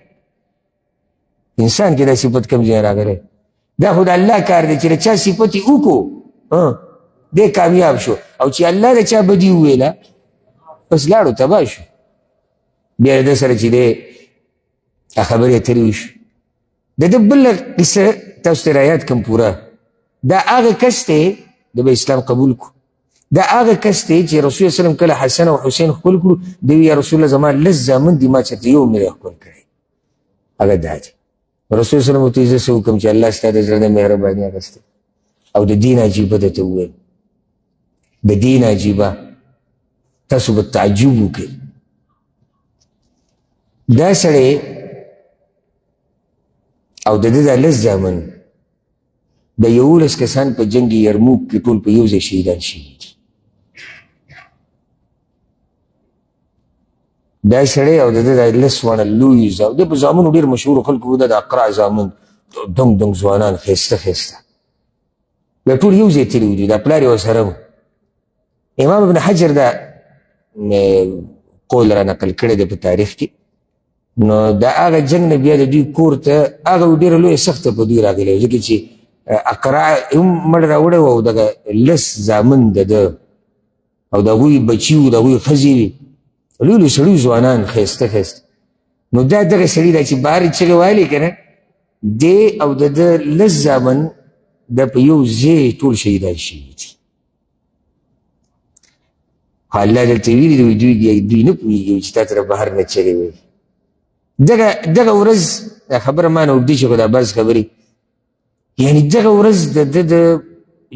انسان کې دا صفت کوم ځای راغلی؟ دا خو د الله کار دی چې د چا صفت یې وکړو دی کامیاب شو، او چې الله د چا بدي وویله بس لاړو تباه شو. بیا د ده سره چې دی خبرې اترې وشو. د ده بله قصه تاسو ته رایاد کړم پوره. دا هغه کس دی د به اسلام قبول کړو. دا هغه کس دی چې رسول صلی الله علیه وسلم کله حسن او حسین خپل کړو دی وی یا رسول الله زما لس زامن دي، ما چېرته یو مې خپل کړی. هغه دا دی رسول صلی الله علیه وسلم ته زه څه وکړم چې الله ستا د زړه نه مهرباني اخیستې او د دین عجیبه درته وویل. د دین عجیبه تاسو به تعجب وکړئ. دا سړی او د ده دا لس زامن د 11 کسان په جنګ یرموک کې ټول په یو ځای شهیدان شوي دي. دا سړی او د ده دا لس واړه لوی د په زامنو ډېر مشهورو خلکو د اقرع زامن دنګ دنګ ځوانان ښایسته ښایسته بیا ټول یو ځای تللي دي. دا پلار یې ورسره و. امام ابن حجر دا قول را نقل کړی دی په تاریخ کې. نو دا هغه جنګ نه بیا د دوی کور ته هغه ډېره لویه سخته په دوی راغلی و، ځکه چې اقرع هم مړ راوړی و او دغه لس زامن د ده او د هغوی بچي وو، د هغوی ښځې وي، لوی لوی سړي ځوانان ښایسته ښایسته. نو دا دغه سړي دا چې بهر یې چغې ویلې که نه دی او د ده لس زامن دا په یو ځای ټول شهیدان شوي دي. خو الله دلته ویلي دی دوی نه پوهېږي چې تا سره بهر نه چغې وایي. دغه ورځ دا خبره ما نه اوږدې شي خو دا بعض خبرې یعنې دغه ورځ د ده د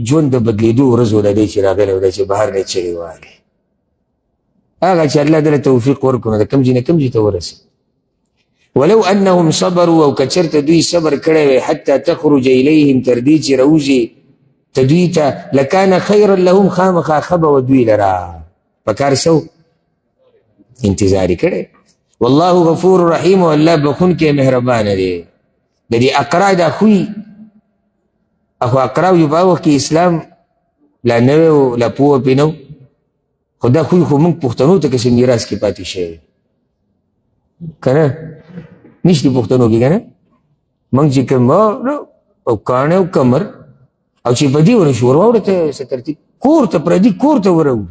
ژوند د بدلېدو ورځ و دا دی چې راغلی و دا چې بهر نه چغې وهلې. هغه چې الله دله توفیق ورکړو نو د کوم ځای نه کوم ځای ته ورسېد. ولو انهم صبروا او که چېرته دوی صبر کړی وی حتی تخرج الیهم تر دې چې راوځي ته دوی ته لکان خیرا لهم خامخا ښه به و دوی لره. پکار سو انتظار یې کړی. والله غفور رحیم و الله بخونکی مهربانه دی. د دې اقرع دا خوی اخو اقرع یو په وخت کې اسلام لا نوی و لا پوه پې نه خو دا خوی خو موږ پښتنو ته کسې میراث کې پاتې شوی که نه نشته پښتنو کې که نه موږ چې کوم او کاڼه او کمر او چې په دې ورشو ور واوړه ته څه ترتیب کور ته پردي کور ته وروړو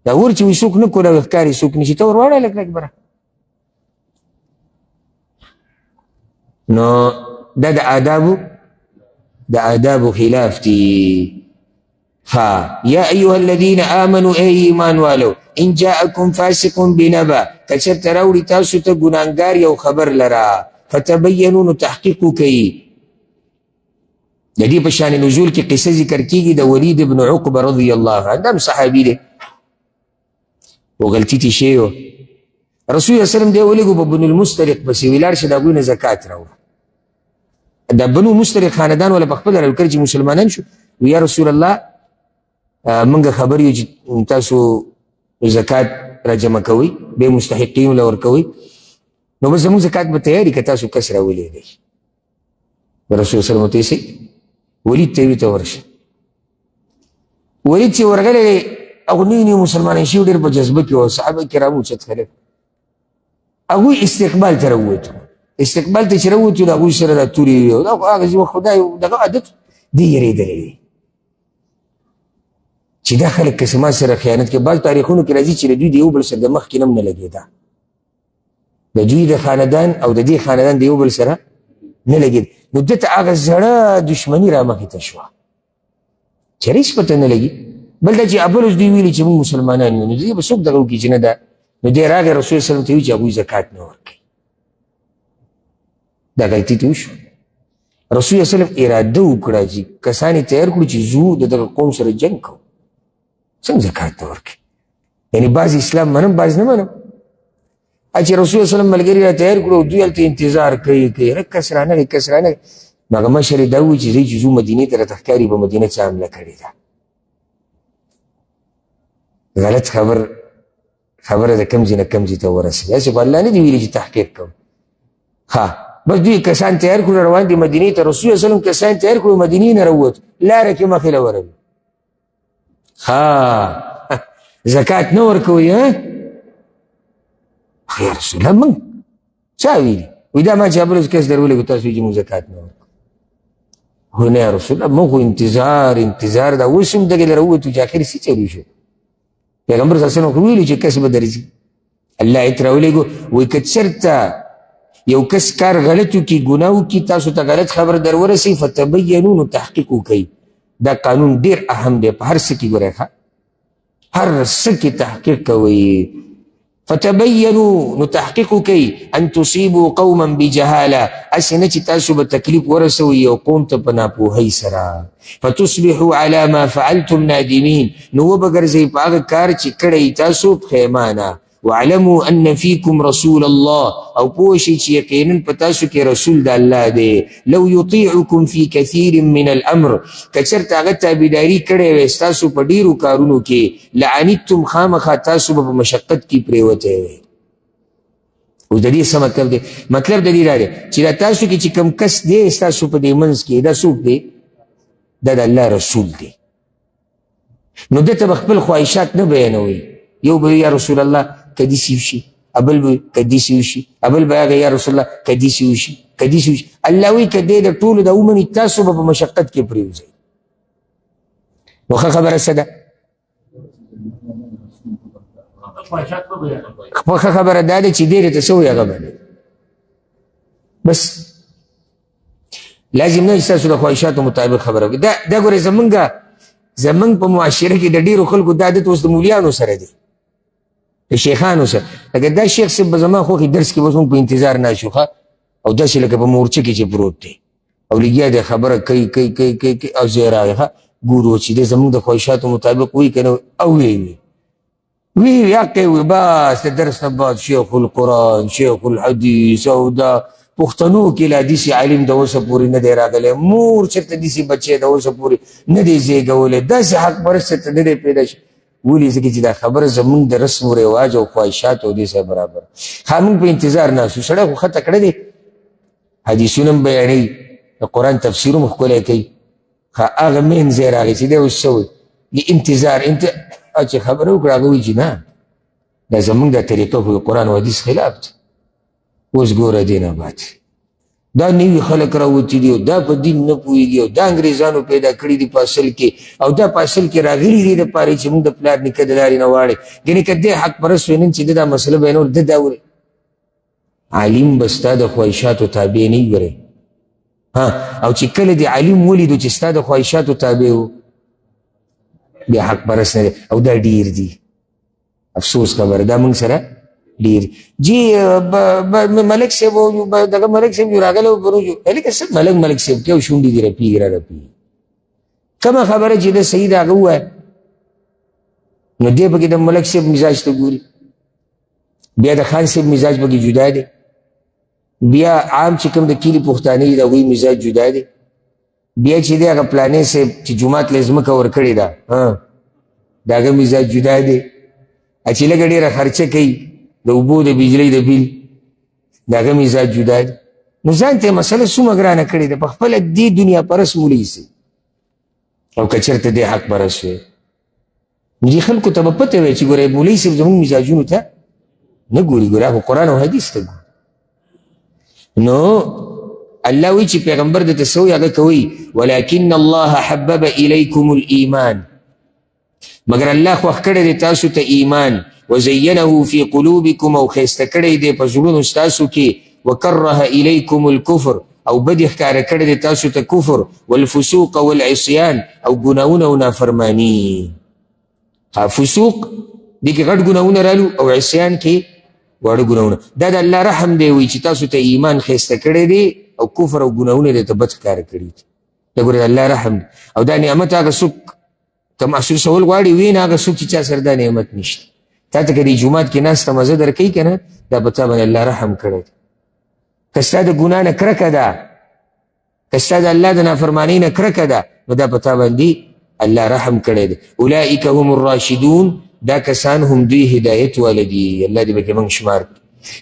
دا ور چې وي څوک نه کوله ښکاري څوک نشي ته ور واړه لږ لږ بره نو دا د آدابو خلاف دي يا أيها الذين آمنوا أي إيمان والو إن جاءكم فاسق بنبأ كچرت راوړي تاسو ته ګناهګار یو خبر لرا فتبینوا تحقیق کوي د دې په شان نزول کې قصه ذکر کیږي د ولید بن عقبه رضی الله عنه دا صحابي دی و غلطی تی شی و رسول الله سلام دی ولګو په بنو المسترق پسې ویلار شه د هغوی نه زکات راوړه د بنو مسترق خاندان ولا په خپله راوکړ چې مسلمانان شو و یا رسول الله منګه خبر یو چې تاسو زکات را جمع کوئ بې مستحقین له ورکوئ نو بس زموږ زکات به تیاري که تاسو کس راولېږئ رسول صلی الله علیه وسلم ولید ته وی ته ورشه ولید چې ورغلی هغه نوي نوي مسلمانان شوي ډېر په جذبه کې وو صحابه کرامو اوچت خلک هغوی استقبال ته راووتو استقبال ته چې راووتو د هغوی سره دا تورې وي هغه خدای دغه عادت دی یېرېدلی دی چې دا خلک که ما سره خیانت کې بعض تاریخونو کې راځي چې د دوی د یو بل سره د مخکې نه هم نه لګېده د دوی د خاندان او د دې خاندان د یو بل سره نه لګېد نو ده ته هغه زړه دشمني را مخې ته شوه چې هېڅ پته نه لګي بل دا چې اول اوس دوی ویلي چې موږ مسلمانان یو نو دې به څوک دغه وکړي چې نه ده نو دی راغی رسول سلم ته وي چې هغوی زکات نه ورکوي دا غلطي ته وشو رسول سلم اراده وکړه چې کسان یې تیار کړو چې زو د دغه قوم سره جنګ کوو څنګه زکات نه ورکوي یعنې بعض اسلام منم بعض نه منم چې رسول سلم ملګري را تیار کړو دوی هلته انتظار کوي هره کس رانغی کس رانغی نو هغه مشر یې دا ووایي چې ځئ چې ځو مدینې ته راته ښکاري په مدینه څه حمله کړې ده غلط خبره د کم ځای نه کم ځای ته ورسوي هسې په الله نه دي ویلي چې تحقیق کوم بس دوی کسان تیار کړو روان دي مدینې ته رسول سلم کسان تیار کړو مدینې نه راووتو لاره کې مخې له وروي زکات نه ورکوي یا رسول الله موږ چا ویلي وایي دا ما چې ابل کس در ولېږو تاسو وایي چې موږ زکات نه ورکوو هو نه یا رسول الله موږ خو انتظار دا اوس هم دغې له راووتو چې اخر څه چل وشو پیغمبر صلی الله علیه وسلم خو ویلي چې کس به درځي الله یې ترې راولېږو وایي که چېرته یو کس کار غلط وکړي ګناه وکړي تاسو ته غلط خبر در ورسوي فتبینو نو تحقیق وکوئ دا قانون ډېر اهم دی په هر څه کې ګورئ هر څه کې تحقیق کوئ فتبینو نو تحقیق وکوئ ان تصیبوا قوما بجهاله هسې نه چې تاسو به تکلیف ورسوئ یو قوم ته په ناپوهۍ سره فتصبحوا على ما فعلتم نادمین نو وبګرځئ په هغه کار چې کړی تاسو پښیمانه وعلموا ان فيكم رسول الله او پوشي چې یقینا په تاسو کې رسول د الله دی لو يطيعكم في كثير من الامر کچرته هغه تابعداري کړې وې ستاسو په ډیرو کارونو کې لعنتم خامخا تاسو به په مشقت کې پرېوتې وې اوس د دې څه مطلب دی مطلب د دې دا دی چې دا تاسو کې چې کوم کس دی ستاسو په دې منځ کې دا څوک دی دا د الله رسول دی نو ده ته به خپل خواهشات نه بیانوي یو به یا رسول الله کدیسی وشي ابل به کدیسی وشي ابل به هغه یا رسول الله کدیسی وشي الله وایي که دی د ټولو د ومني تاسو به په مشقت کې پرېوځئ نو ښه خبره څه ده ښه خبره دا ده چې دی درته څه وایي هغه به بس لازم نه چې تاسو د خواهشاتو مطابق خبره وکړئ دا ګورئ زمونږ په معاشره کې د ډېرو خلکو دا عادت اوس د مولیانو سره دی د شیخانو سره لکه دا شیخ صاحب به زما خوښې درس کې اوس موږ په انتظار ناست یو او داسې لکه په مورچه کې چې پروت دی او لګیا دی خبره کوي او زه راغی ګورو چې دی زموږ د خواهشاتو مطابق وایي که نه او وی حقې وي بس د درس نه بعد شیخ القرآن شیخ الحدیث او دا پښتنو کې لا داسې عالم د اوسه پورې نه دی راغلی مور چېرته داسې بچی د اوسه پورې نه دی زېږولی داسې حق پرست چېرته نه دی پیدا شي ولې ځکه چې دا خبره زمونږ د رسم و رواج او خواهشات او دې سره برابر موږ په انتظار ناست یو سړی خو ښه تکړه دی حدیثونه هم بیانوي د قرآن تفسیر هم ښکلی کوي هغه مین ځای راغی چې دی اوس څه وایي انتظار انت چې خبره وکړه هغه وایي چې نه دا زمونږ دا طریقه خو د قرآن او حدیث خلاف ده. اوس ګوره دې نه بعد دا نوي خلک راوتي دي او دا په دین نه پوهېږي او دا انګریزانو پیدا کړي دي په اصل کې او دا په اصل کې راغلي دي دپاره چې موږ د پلار نیکه د لارې نه واړې. یعنې که دې حق پرست وي نن چې ده دا مسله به یې نور ده دا ورې عالم به ستا د خواهشاتو تابع نه وي ورې او چې کله دې عالم ولیدو چې ستا د خواهشاتو تابع و بیا حق پرست نه دی او دا ډېر دي. افسوس خبره دا موږ سره ډېر جی ملک صاحب دغه ملک صاحب راغلی و پروجو هلکه څه ملک صاحب کې او شونډې دې رپېږي را رپېږي کومه خبره چې ده صحیح ده هغه ووایه نو دی پکې د ملک صاحب مزاج ته ګوري بیا د خان صاحب مزاج پکې جدا دی بیا عام چې کوم د کلي پښتانه دي د هغوی مزاج جدا دی بیا چې دی هغه پلانې صاحب چې جومات له ځمکه ورکړې ده د هغه مزاج جدا دی چې لږه ډېره خرچه کوي د اوبو د بجلۍ د بیل د هغه مزاج جدا دی. نو ځان ته یې مسله څومره ګرانه کړې ده په خپله دې دنیا پرست مولوي سي او که چېرته دې حق پرست وی نو دې خلکو ته به پته وی چې ګوره مولوي صاحب زموږ مزاجونو ته نه ګوري ګوره خو قرآن او حدیث ته ګوري. نو الله وی چې پیغمبر درته څه وایي هغه کوئ ولکن الله حبب الیکم الایمان مگر الله خوښ کړی دی تاسو ته ایمان وزینه فی قلوبکم او ښایسته کړی دی په زړونو ستاسو کې وکره الیکم الکفر او بدې ښکاره کړی دی تاسو ته کفر والفسوق والعصیان او ګناهونه او نافرماني. فسوق دې کې غټ ګناهونه رالو او عصیان کې واړه ګناهونه دا د الله رحم دی وایي چې تاسو ته ایمان ښایسته کړی دی او کفر او ګناهونه دې ته بد ښکاره کړي دي دا ګوره د الله رحم دی او دا نعمت هغه څوک که محسوسول غواړي وي نه هغه څوک چې چا سره دا نعمت نشته. تا ته که دې جومات کې ناسته مزه در کوي که نه دا په تا باندې الله رحم کړی دی. که ستا د ګناه نه کرکه ده که ستا د الله د نافرمانۍ نه کرکه ده نو دا په تا باندې الله رحم کړی دی. اولئک هم الراشدون دا کسان هم دوی هدایت واله دي. الله دې پکې موږ شمار کړي.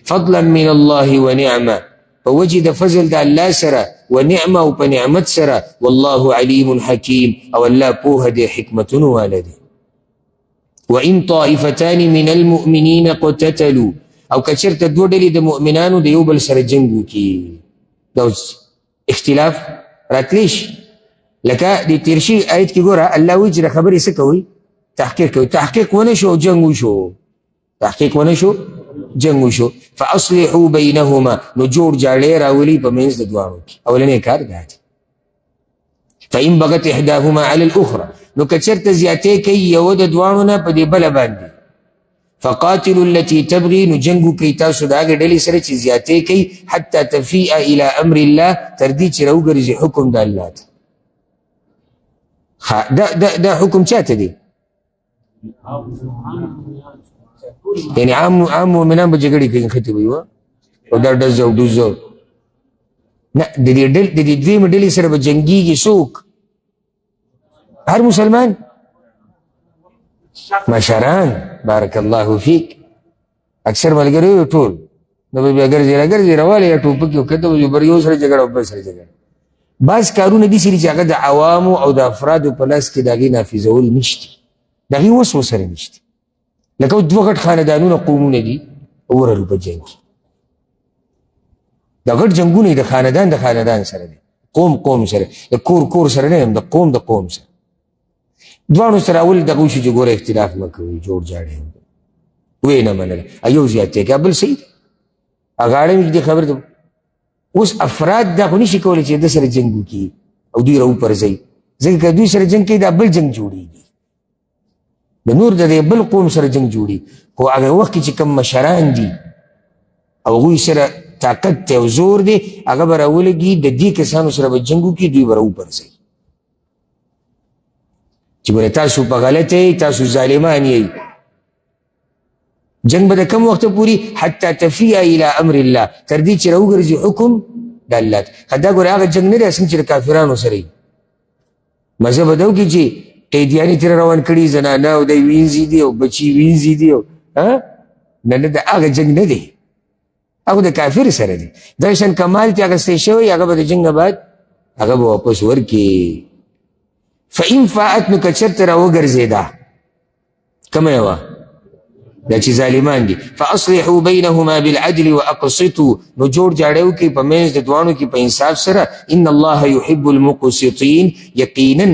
فضلا من الله ونعمه په وجه د فضل د الله سره و نعمه او په نعمت سره والله علیم حکیم او الله پوهه دی حکمتونو واله دی. وان طائفتان من المؤمنین اقتتلوا او که چېرته دوه ډلې د مؤمنانو د یو بل سره جنګ وکړي دا اوس اختلاف راتلی شي لکه د تېر شوي آیت کې ګوره الله وایي چې د خبرې څه کوئ تحقیق کوي تحقیق ونه شو او جنګ وشو تحقیق ونه شو جنگ وشو فاصلحوا بینهما نو جوړ جاړې راولي په منځ د دواړو کې اولنی کار دا دی. فإن بغت احداهما على الاخرى نو که چېرته زیاتې کوي یوه د دواړو نه په دې بله باندې فقاتلوا التي تبغي نو جنګ وکړئ تاسو د هغې ډلې سره چې زیاتې کوي حتی تفیء الى امر الله تر دې چې راوګرځي حکم د الله ته. دا حکم چاته دی یعنی عام مؤمنان به جګړې کوي ښه ته وایي او دا ډز او ډوز نه د دې دویمې ډلې سره به جنګېږي څوک هر مسلمان مشران بارک الله فیک اکثر ملګري ټول نو به بیا ګرځي راوالی یا ټوپک یو کته به بر یو سره جګړه او بل سره جګړه. بعض کارونه داسې دي چې هغه د عوامو او د افرادو په لاس کې د هغې نافظول نشته د هغې وس ورسره نشته. لکه دوه غټ خاندانونه قومونه دي ورلو په جنګ کې د غټ جنګونه د خاندان سره دي قوم سره د کور سره نه د قوم سره دواړو سره اول دغه وشو چې ګوره اختلاف مه کوئ جوړ جاړی ویې نه منله یو زیاتې که بل صحیح ده غاړه مې دې خبر ته اوس افراد دا خو نشي کولی چې د سره جنګ وکړي او دوی راوپرځوي ځکه که دوی سره جنګ کوي دا بل جنګ جوړېږي د نور د دې بل قوم سره جنګ جوړي خو هغه وخت کې چې کوم مشران دي او هغوی سره طاقت دی او زور دی هغه به راولګي د دې کسانو سره به جنګ وکړي دوی به راوپرځوي چې ګوره تاسو په غلطه یې تاسو ظالمان یې جنگ به د کم وخته پوري حتی تفیع الى امر الله تر دې چې راوګرځي حکم د الله ته. دا ګوره هغه جنګ نه دی څنګه چې د کافرانو سره وي مزه به دا وکړي چې قیدیانې ترې روان کړي زنانه او دی وینځي دي او بچي وینځي دي نه د هغه جنګ نه دی هغه د کافر سره دی. دا شان کمال چې اخیستی شوی هغه به د جنګ نه بعد هغه به واپس ورکړي. فإن فاءت نو کچرت را وګرځېدا کومه یوه دا چې ظالمان دي فاصلحوا بینهما بالعدل واقسطوا نو جوړ جاړی وکړئ په منځ د دواړو کې په انصاف سره ان الله يحب المقسطین یقینا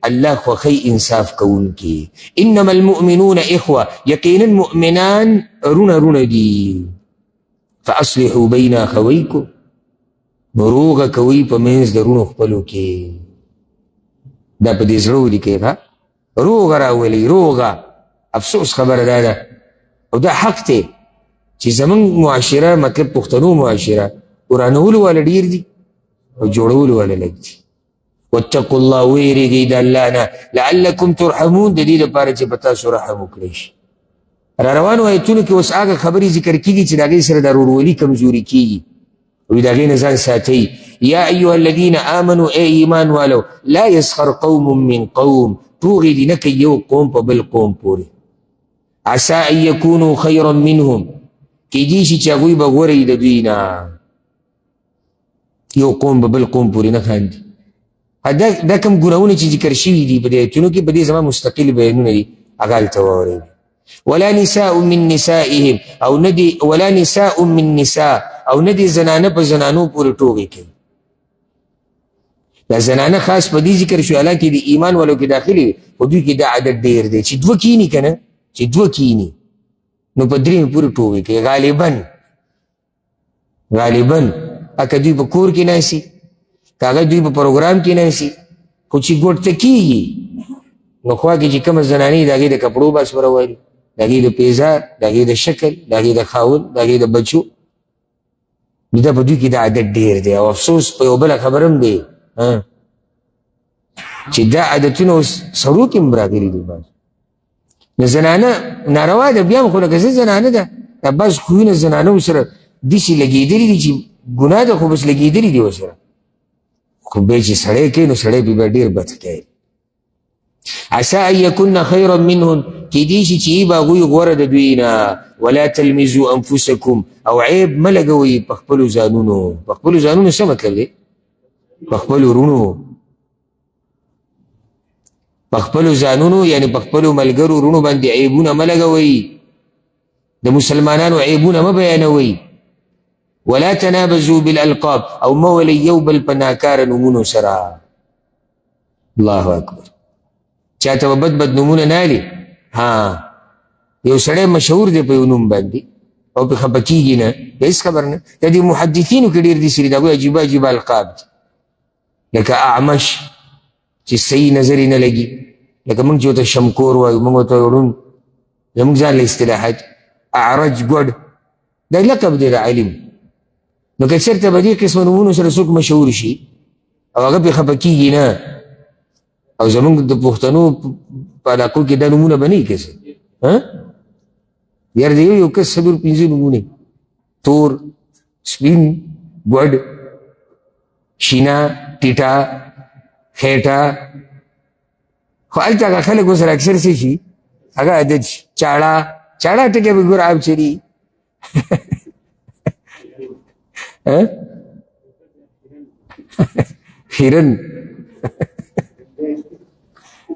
الله خوښوي انصاف کوونکي انما المؤمنون اخوه یقینا مؤمنان رونه دي فاصلحوا بین اخویکم نو روغه کوئ په منځ د رونو خپلو کې دا په دې زړه ولیکئ ښه روغه راولئ روغه افسوس خبره دا ده او دا حق دی چې زمونږ معاشره مطلب پښتنو معاشره ورانولو والا ډېر دي او جوړولو والا لږ دي واتقوا الله ویریږئ د الله نه لعلکم ترحمون د دې دپاره چې په تاسو رحم وکړی شي را روانو ایتونو کې اوس هغه خبرې ذکر کېږي چې د هغې سره دا ورورولي کمزوري کېږي وی د هغې نه ځان ساتئ یا ایها الذین آمنوا ای ایمان والو لا یسخر قوم من قوم ټوغې دې نه کوي یو قوم په بل قوم پورې عسى ان يكونوا خيرا منهم کیدی شي چې هغوی به غوره وي د دوی نه یو قوم به بل قوم پورې نه خاندي دا کوم ګناهونه چې ذکر شوي دي په دې ایتونو کې په دې زما مستقل بیانونه دي هغه هلته واورئ ولا نساء من نسائهم او ندي ولا نساء من نساء او ندي زنانه په زنانو پورې ټوغې کوي دا زنانه خاص په دې ذکر شو حالانکې د ایمان والو کې داخلي خو دوی کې دا عدد ډېر دی چې دوه کیني که نه چې دوه کینی نو په درېمې پورې ټوغې کوي غالبا که دوی په کور کې ناسي که هغه دوی په پروګرام کې ناسي خو چې ګوټ ته کېږي نو خوا کې چې کومه زنانې د هغې د کپړو بس برولي د هغې د پیزار د هغې د شکل د هغې د خاوند د هغې د بچو نو دا په دوی کې دا عادت ډېر دی او افسوس په یو بله خبر هم دی چې دا عادتونه اوس سړو کې هم راغلي دي بعض نو زنانه ناروا ده بیا هم خو لکه څه زنانه ده دا بعض خویونه زنانه سره داسې لګېدلي دي چې ګناه ده خو بس لګېدلي دي ورسره خو بیا چې سړی کوي نو سړی پې بیا ډېر بد کوي عسى ان يكن خيرا منهم کیدی شي چې به هغوی غوره د دوی نه ولا تلمزوا انفسکم او عیب مه لګوئ په خپلو ځانونو په خپلو ځانونو څه مطلب دی په خپلو رونو په خپلو ځانونو یعنی په خپلو ملګرو رونو باندې عیبونه مه لګوئ د مسلمانانو عیبونه مه بیانوئ ولا تنابزوا بالالقاب او مه ولئ یو بل په ناکاره نومونو سره الله اکبر چاته به بد نومونه نالي یو سړی مشهور دی په یو نوم باندې او پې خفه کېږي نه هېڅ خبر نه د دې محدثینو کې ډېر داسې دي د هغوی عجیبه عجیبه القاب دي لکه اعمش چې صحیح نظر یې نه لګي لکه موږ چې ورته شمکور وایو موږ ورته ړوند زموږ ځان له اصطلاحات اعرج ګوډ دا لقب دی د عالم نو که چېرته به دې قسمه نومونو سره څوک مشهور شي او هغه پې خفه کېږي نه او زمونږ د پښتنو په علاقو کې دا نومونه به نه وي که څه یاره د یو کس څلور پنځه نومونه تور سپین ګوډ شینه ټیټه خیټه خو هلته هغه خلک ورسره اکثر څه شي هغه عادت شي چاړه ټکې به ګوره عام چلي خیرن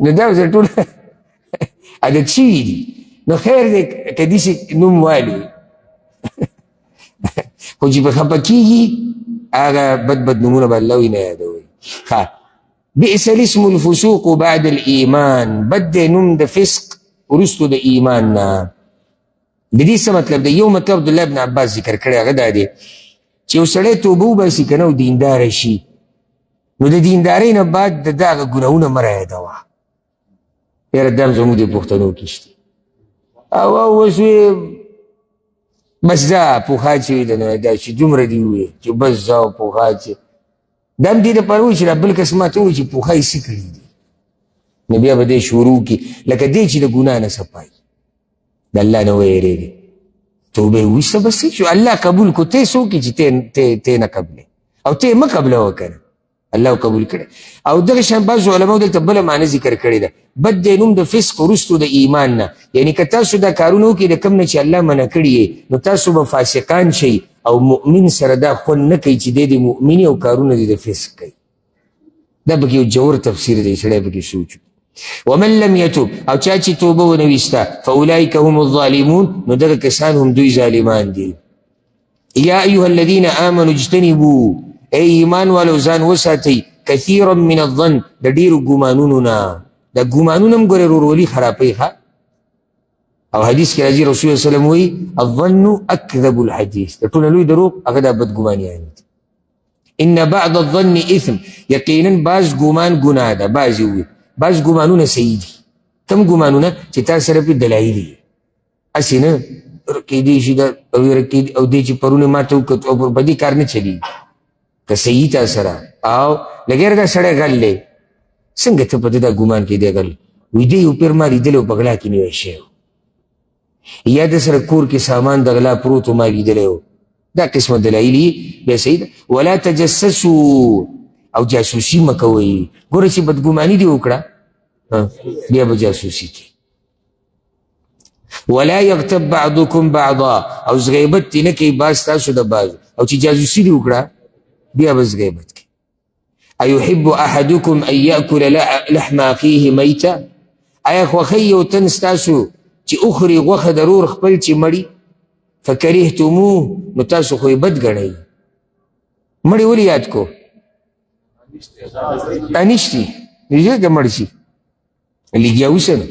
نو دا ورسره ټول عادت شوي دي نو خیر دی که داسې نوم والي خو چې په خفه کېږي هغه بد نومونه به الله نه یادوي بئس الاسم الفسوق بعد الایمان بد دی نوم د فسق وروستو د ایمان نه د دې څه مطلب دی یو مطلب عبدالله بن عباس ذکر کړی هغه دا دی چې یو سړی توبه وباسي که نه او دینداره شي نو د دیندارۍ نه بعد د ده هغه ګناهونه مه رایادوه یاره دا هم زموږ د پښتنو کې شته او اوس بس دا پوښا چې وي د دا چې دومره دې ووایي چې بس دا پوښا چې دا هم دې دپاره وایي چې دا بل کس ماته ووایي چې پوښا یې څه کړي دي نو بیا به دی شروع کړي لکه دی چې د ګناه نه صفایي د الله نه ویرېږي توبه یې وویسته بس شو الله قبول کو ته څوک چې ته نه قبلې او ته یې مه قبلوه که نه الله قبول کړي او دغه شان بعضو علماو دلته بله معنی ذکر کړې ده بد دی نوم د فسق وروستو د ایمان نه یعنی که تاسو دا کارونه وکړئ د کوم نه چې الله منع کړي نو تاسو به فاسقان شئ او مؤمن سره دا خوند نه کوي چې دی د مؤمني او کارونه دی د فسق کوي دا پکې یو جوړ تفسیر دی، سړی پکې سوچ. ومن لم يتوب او چا چې توبه ونه ویستا فاولئک هم الظالمون، نو دغه کسان هم دوی ظالمان دي. یا ایها الذین آمنوا اجتنبوا، ای ایمان والو ځان وساتئ کثیرا من الظن، د ډېرو ګمانونو نه. دا ګمانونه هم ګورې ورورولي خرابوي ښه. او حدیث کې راځي رسول الله صلی الله علیه وسلم وایي الظن اکذب الحدیث، د ټولو لوی دروغ هغه دا بدګمانیان دي. ان بعض الظن اثم، یقینا بعض ګمان ګناه ده. بعضې ووي بعض ګمانونه صحیح دي. کم ګمانونه چې تا سره پې دلایل دي، هسې نه کېدی شي او دی چې پرونه ما ته وکړ او په دې کار نه چلېږي. که صحیح تا سره او لګېره دا سړی غل دی، څنګه ته په ده دا ګمان کې دی غل؟ وي دی یو پیر ما لیدلی و په غلا کې نیوی شوی و، یا د سره کور کې سامان د غلا پروت و ما لیدلی و. دا قسمه دلایل بیا صحیح ده. ولا تجسسوا، او جاسوسي مه کوئ. ګوره چې بدګماني دې وکړه بیا به جاسوسي کوي. ولا یغتب بعضکم بعضا، او غیبت دې نه کوي بعض تاسو د بعضو، او چې جاسوسي دې وکړه بیا به غیبت کوي. ایحب احدکم ان یاکل لحم اخیه میتا، آیا خوښوي یو تن ستاسو چې اخري غوښه د رور خپل چې مړي؟ فکرهتموه، نو تاسو خو یې بد ګڼئ. مړي ولې یاد کو؟ انشتي نږدې که مړ شي لګیا اوسه نو.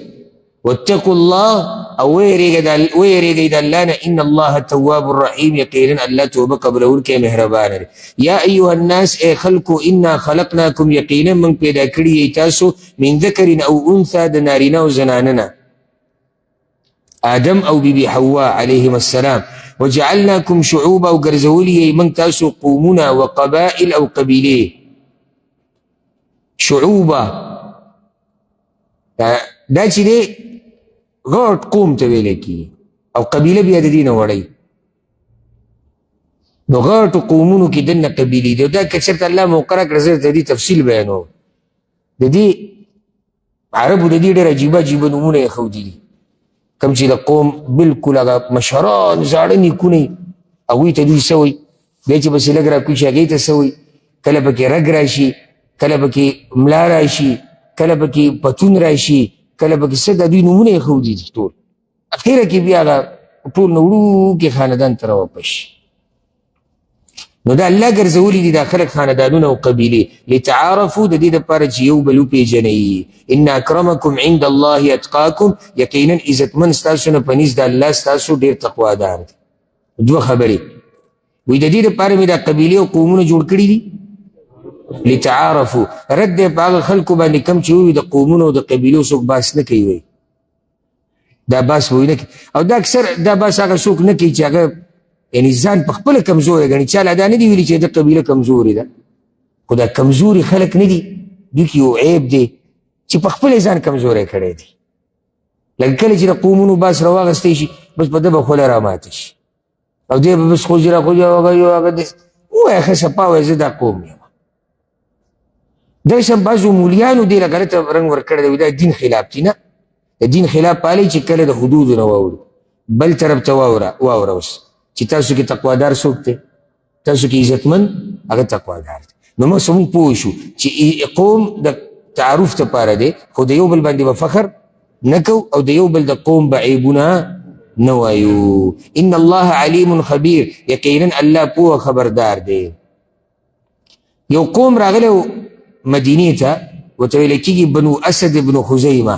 واتقوا الله، او ویریږئ د الله نه. ان الله تواب الرحیم، یقینا الله توبه قبلونکی مهربانه دی. یا ایها الناس، ای خلکو، انا خلقناکم، یقینا موږ پیدا کړي یې تاسو من ذکر او انثى، د نارینه او زنانه نه، آدم او بیبي حوا علیهم السلام. وجعلناکم شعوبا، او ګرځولي یې موږ تاسو قومونه و قبائل او قبیلې. شعوبا دا چې دی غټ قوم ته ویلی کېږي، او قبیله بیا د دې نه وړی. نو غټو قومونو کې دننه قبیلې دي. دا که چېرته الله موقع راکړه زه د دې تفصیل بیانوم. د دې عربو د دې ډېر عجیبه عجیبه نومونه یې ښودي دي، کوم چې د قوم بلکل هغه مشران زاړه نیکونه یي، هغوی ته دوی څه وایي، بیا چې پسې لږ راکوشي هغې ته څه وایي. کله پکې رګ راشي، کله پکې ملا راشي، کله پکې پتون راشي، کله پکې څه، د دوی نومونه یې ښودي دي ټول. اخیره کې بیا هغه ټول نه وړوکې خاندان ته راواپس شي. نو دا الله ګرځولي دي دا خلک خاندانونه او قبیلې لتعارفو، د دې دپاره چې یو بل وپېژنئ. ان اکرمکم عند الله اتقاکم، یقینا عزتمند ستاسو نه په نزد د الله ستاسو ډېر تقوادار دی. دوه خبرې وایي د دې دپاره مې دا قبیلې او قومونه جوړ کړي دي لتعارفو. رد دی په هغه خلکو باندې کم چې ووي د قومونو او د قبیلو څوک باس نه کوي، وایي دا باس وایي نه کوي. او دا اکثر دا باس هغه څوک نه کوي چې هغه یعنی ځان په خپله کمزوری ګڼي. چا لا دا نه دي ویلي چې د قبیله کمزوري ده، خو دا کمزوري خلک نه دي، دوی کې یو عیب دی چې په خپله ځان کمزوری کړی دی. لکه کله چې د قومونو باس راواغستی شي، بس په ده به خوله راماته شي، او دی به بس خوجره هغه ووایه ښه صفا وایه زه دا قوم یم. دغسې بعضو مولیانو دې له غلطه رنګ ورکړی دی، دا دین خلاف دي. نه، د دین خلاف پالئ چې کله د حدودو نه واوړو. بل طرف ته واوره اوس چې تاسو کې تقوادار څوک دی، تاسو کې عزتمند هغه تقوادار دی. نو موږ څه موږ پوه شو چې قوم د تعارف دپاره دی، خو د یو بل باندې به فخر نه کوو او د یو بل د قوم به عیبونه نه وایو. ان الله علیم خبیر، یقینا الله پوه خبردار دی. یو قوم راغلی مدینې ته، ورته ویل کېږي بنو اسد بنو خزیمه،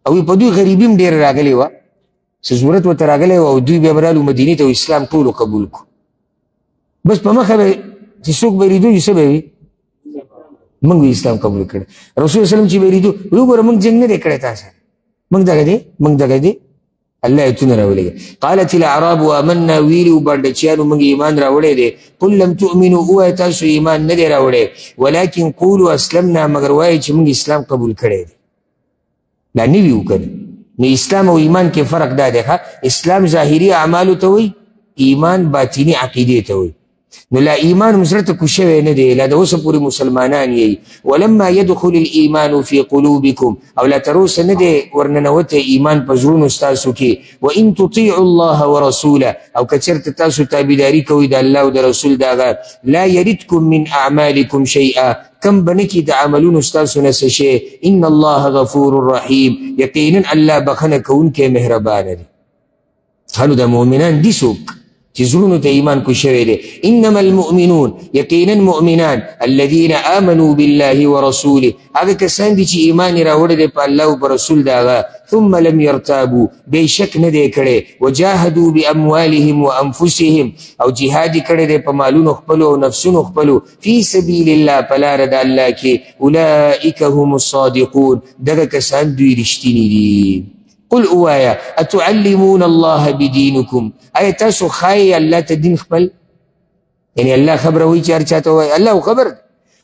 او په دوی غریبي هم ډېره راغلې وه، څه ضرورت ورته راغلی و، او دوی بیا به رالو مدینې ته، اسلام ټولو قبول کړو. بس په مخه به چې څوک به یې څه به وي، موږ اسلام قبول کړی. رسول وسلم چې به یې وی وګوره موږ جنګ نه دی کړی تا سره، موږ دغه دی. الله ایتونه راولېږي. قالت الاعراب آمنا، ویلي وبانډچیانو موږ ایمان راوړی دی. قل لم تؤمنوا، ووایه تاسو ایمان نه دی راوړی، ولکن قولوا اسلمنا، مګر وایه چې موږ اسلام قبول کړی دی. لا نه وي وکړه. نو اسلام او ایمان کې فرق دا دی. اسلام ظاهري اعمالو ته وایي، ایمان باطني عقیدې ته وایي. نو لا ایمان مزرته کوشوی نه دی، لا د اوسه پورې مسلمانان یی. ولما يدخل الايمان في قلوبكم، او لا تر اوسه نه دی ورننوته ایمان په زړونو ستاسو کې. وان تطيعوا الله ورسوله، او که چېرته تاسو تابعداري کوئ د الله او د رسول د هغه، لا يردكم من اعمالكم شيئا، کم بنکی د عملونو ستاسو نه څه شی. ان الله غفور رحیم، یقینا الله بخنه کوونکی مهربانه دی. هلو د مؤمنان دي څوک چې زړونو ته ایمان کوشوی دی. انما المؤمنون، یقینا مؤمنان، الذين آمنوا بالله ورسوله، هغه کسان دي چې ایمان یې راوړی دی په الله او په رسول د هغه. ثم لم يرتابوا، بې شک نه دی کړی. وجاهدوا باموالهم وانفسهم، او جهاد یې کړی دی په مالونو خپلو او نفسونو خپلو. فی سبیل الله، په لاره د الله کې. اولئک هم الصادقون، دغه کسان دوی رښتیني دي. قل اوایا اتعلمون الله بدینکم، آیا تاسو خای الله ته دین خپل؟ یعنی الله خبره وایي چې هر چاته وایي، الله خبر.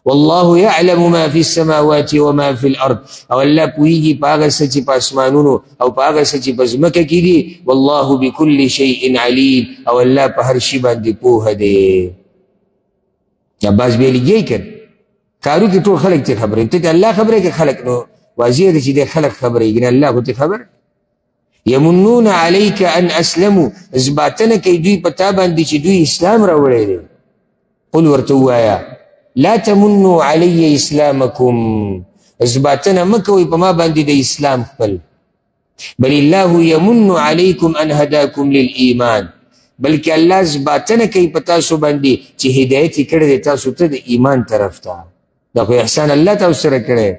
والله يعلم ما في السماوات وما في الارض، او الله پوهیږي په هغه څه چې په اسمانونو او په هغه څه چې په ځمکه کې دي. والله بكل شيء عليم، او الله په هر شي باندې پوهه دی. عباس بیا لګی کړ کارو کې ټول خلک ته خبرې، ته د الله خبرې کې خلک نو واضح دی چې د خلک خبرې کنه الله خو ته خبر. یمنون علیک ان اسلموا، اثباتنه کوي دوی په تا باندې چې دوی اسلام راوړی دی. قل ورته ووایه لا تمنوا علی اسلامکم، اثباتنه مه کوئ په ما باندې د اسلام خپل. بل الله یمن علیکم ان هداکم للایمان، بلکې الله اثباتنه کوي په تاسو باندې چې هدایت یې کړی دی تاسو ته د ایمان طرف ته. دا خو احسان الله تاسو سره کړی.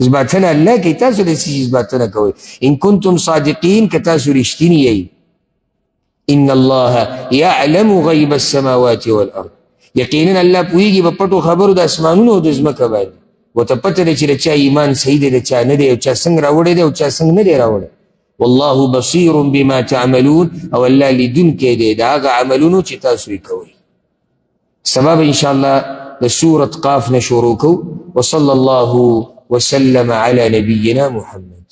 اثباتنه الله کوي، تاسو د څه اثباتنه کوئ. ان کنتم صادقین، که تاسو رښتیني یئ. ان الله یعلم غیب السماوات والارض، یقینا الله پوهیږي په پټو خبرو د اسمانونو او د ځمکه باندې. ورته پته دی چې د چا ایمان صحیح دی د چا نه دی، او چا څنګه راوړی دی او چا څنګه نه دی راوړی. والله بصیر بما تعملون، او الله لیدونکی دی د هغه عملونو چې تاسو یې کوئ. سبب انشاءالله د سورة قاف نه شروع کوو. وصلی الله وسلم على نبينا محمد.